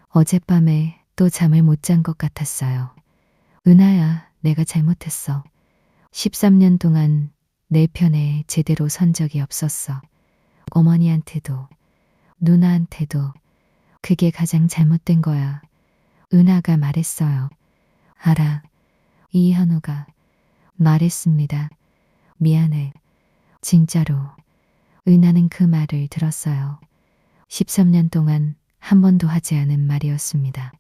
어젯밤에 또 잠을 못 잔 것 같았어요. 은하야, 내가 잘못했어. 13년 동안 내 편에 제대로 선 적이 없었어. 어머니한테도, 누나한테도 그게 가장 잘못된 거야. 은하가 말했어요. 알아. 이현우가 말했습니다. 미안해. 진짜로. 은하는 그 말을 들었어요. 13년 동안 한 번도 하지 않은 말이었습니다.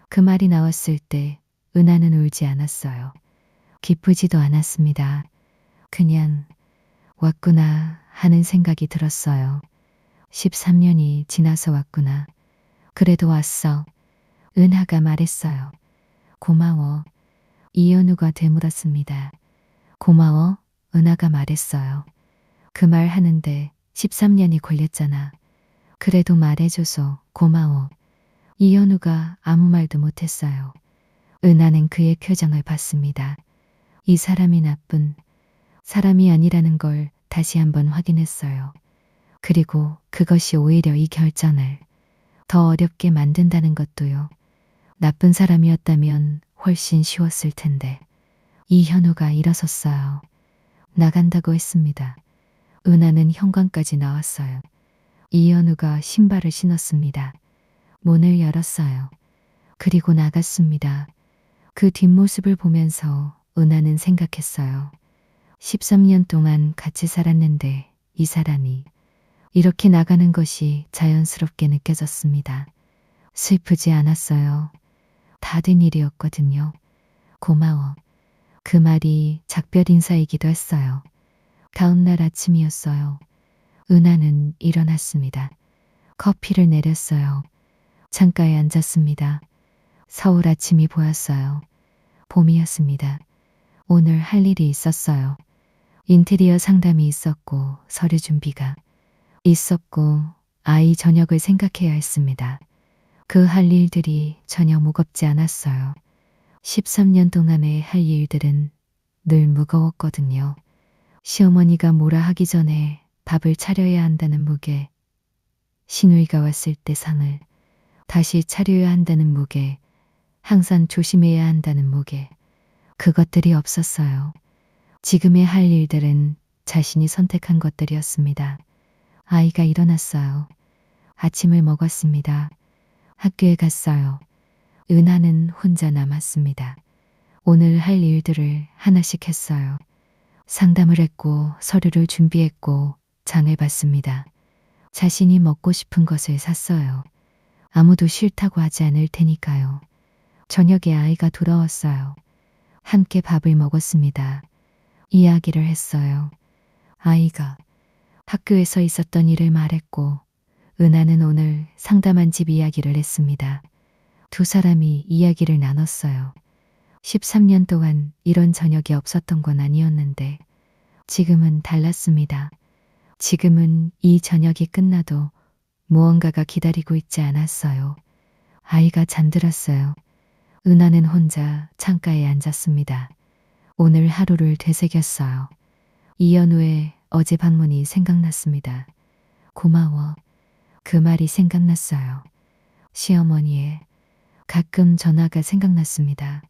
그 말이 나왔을 때 은하는 울지 않았어요. 기쁘지도 않았습니다. 그냥 왔구나 하는 생각이 들었어요. 13년이 지나서 왔구나. 그래도 왔어. 은하가 말했어요. 고마워. 이현우가 되물었습니다. 고마워? 은하가 말했어요. 그 말 하는데 13년이 걸렸잖아. 그래도 말해줘서 고마워. 이현우가 아무 말도 못했어요. 은하는 그의 표정을 봤습니다. 이 사람이 나쁜 사람이 아니라는 걸 다시 한번 확인했어요. 그리고 그것이 오히려 이 결정을 더 어렵게 만든다는 것도요. 나쁜 사람이었다면 훨씬 쉬웠을 텐데. 이현우가 일어섰어요. 나간다고 했습니다. 은하는 현관까지 나왔어요. 이현우가 신발을 신었습니다. 문을 열었어요. 그리고 나갔습니다. 그 뒷모습을 보면서 은하는 생각했어요. 13년 동안 같이 살았는데 이 사람이 이렇게 나가는 것이 자연스럽게 느껴졌습니다. 슬프지 않았어요. 다 된 일이었거든요. 고마워. 그 말이 작별 인사이기도 했어요. 다음 날 아침이었어요. 은하는 일어났습니다. 커피를 내렸어요. 창가에 앉았습니다. 서울 아침이 보였어요. 봄이었습니다. 오늘 할 일이 있었어요. 인테리어 상담이 있었고 서류 준비가 있었고 아이 저녁을 생각해야 했습니다. 그 할 일들이 전혀 무겁지 않았어요. 13년 동안의 할 일들은 늘 무거웠거든요. 시어머니가 뭐라 하기 전에 밥을 차려야 한다는 무게, 시누이가 왔을 때 상을 다시 차려야 한다는 무게, 항상 조심해야 한다는 무게, 그것들이 없었어요. 지금의 할 일들은 자신이 선택한 것들이었습니다. 아이가 일어났어요. 아침을 먹었습니다. 학교에 갔어요. 은하는 혼자 남았습니다. 오늘 할 일들을 하나씩 했어요. 상담을 했고 서류를 준비했고 장을 봤습니다. 자신이 먹고 싶은 것을 샀어요. 아무도 싫다고 하지 않을 테니까요. 저녁에 아이가 돌아왔어요. 함께 밥을 먹었습니다. 이야기를 했어요. 아이가 학교에서 있었던 일을 말했고, 은하는 오늘 상담한 집 이야기를 했습니다. 두 사람이 이야기를 나눴어요. 13년 동안 이런 저녁이 없었던 건 아니었는데, 지금은 달랐습니다. 지금은 이 저녁이 끝나도 무언가가 기다리고 있지 않았어요. 아이가 잠들었어요. 은하는 혼자 창가에 앉았습니다. 오늘 하루를 되새겼어요. 이연우의 어제 방문이 생각났습니다. 고마워. 그 말이 생각났어요. 시어머니의 가끔 전화가 생각났습니다.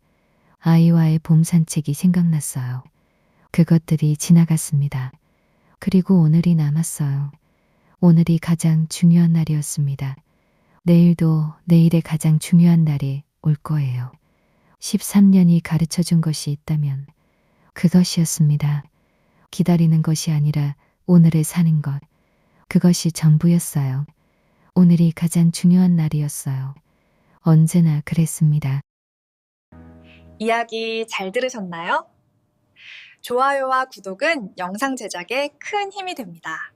아이와의 봄 산책이 생각났어요. 그것들이 지나갔습니다. 그리고 오늘이 남았어요. 오늘이 가장 중요한 날이었습니다. 내일도 내일의 가장 중요한 날이 올 거예요. 13년이 가르쳐 준 것이 있다면 그것이었습니다. 기다리는 것이 아니라 오늘을 사는 것. 그것이 전부였어요. 오늘이 가장 중요한 날이었어요. 언제나 그랬습니다. 이야기 잘 들으셨나요? 좋아요와 구독은 영상 제작에 큰 힘이 됩니다.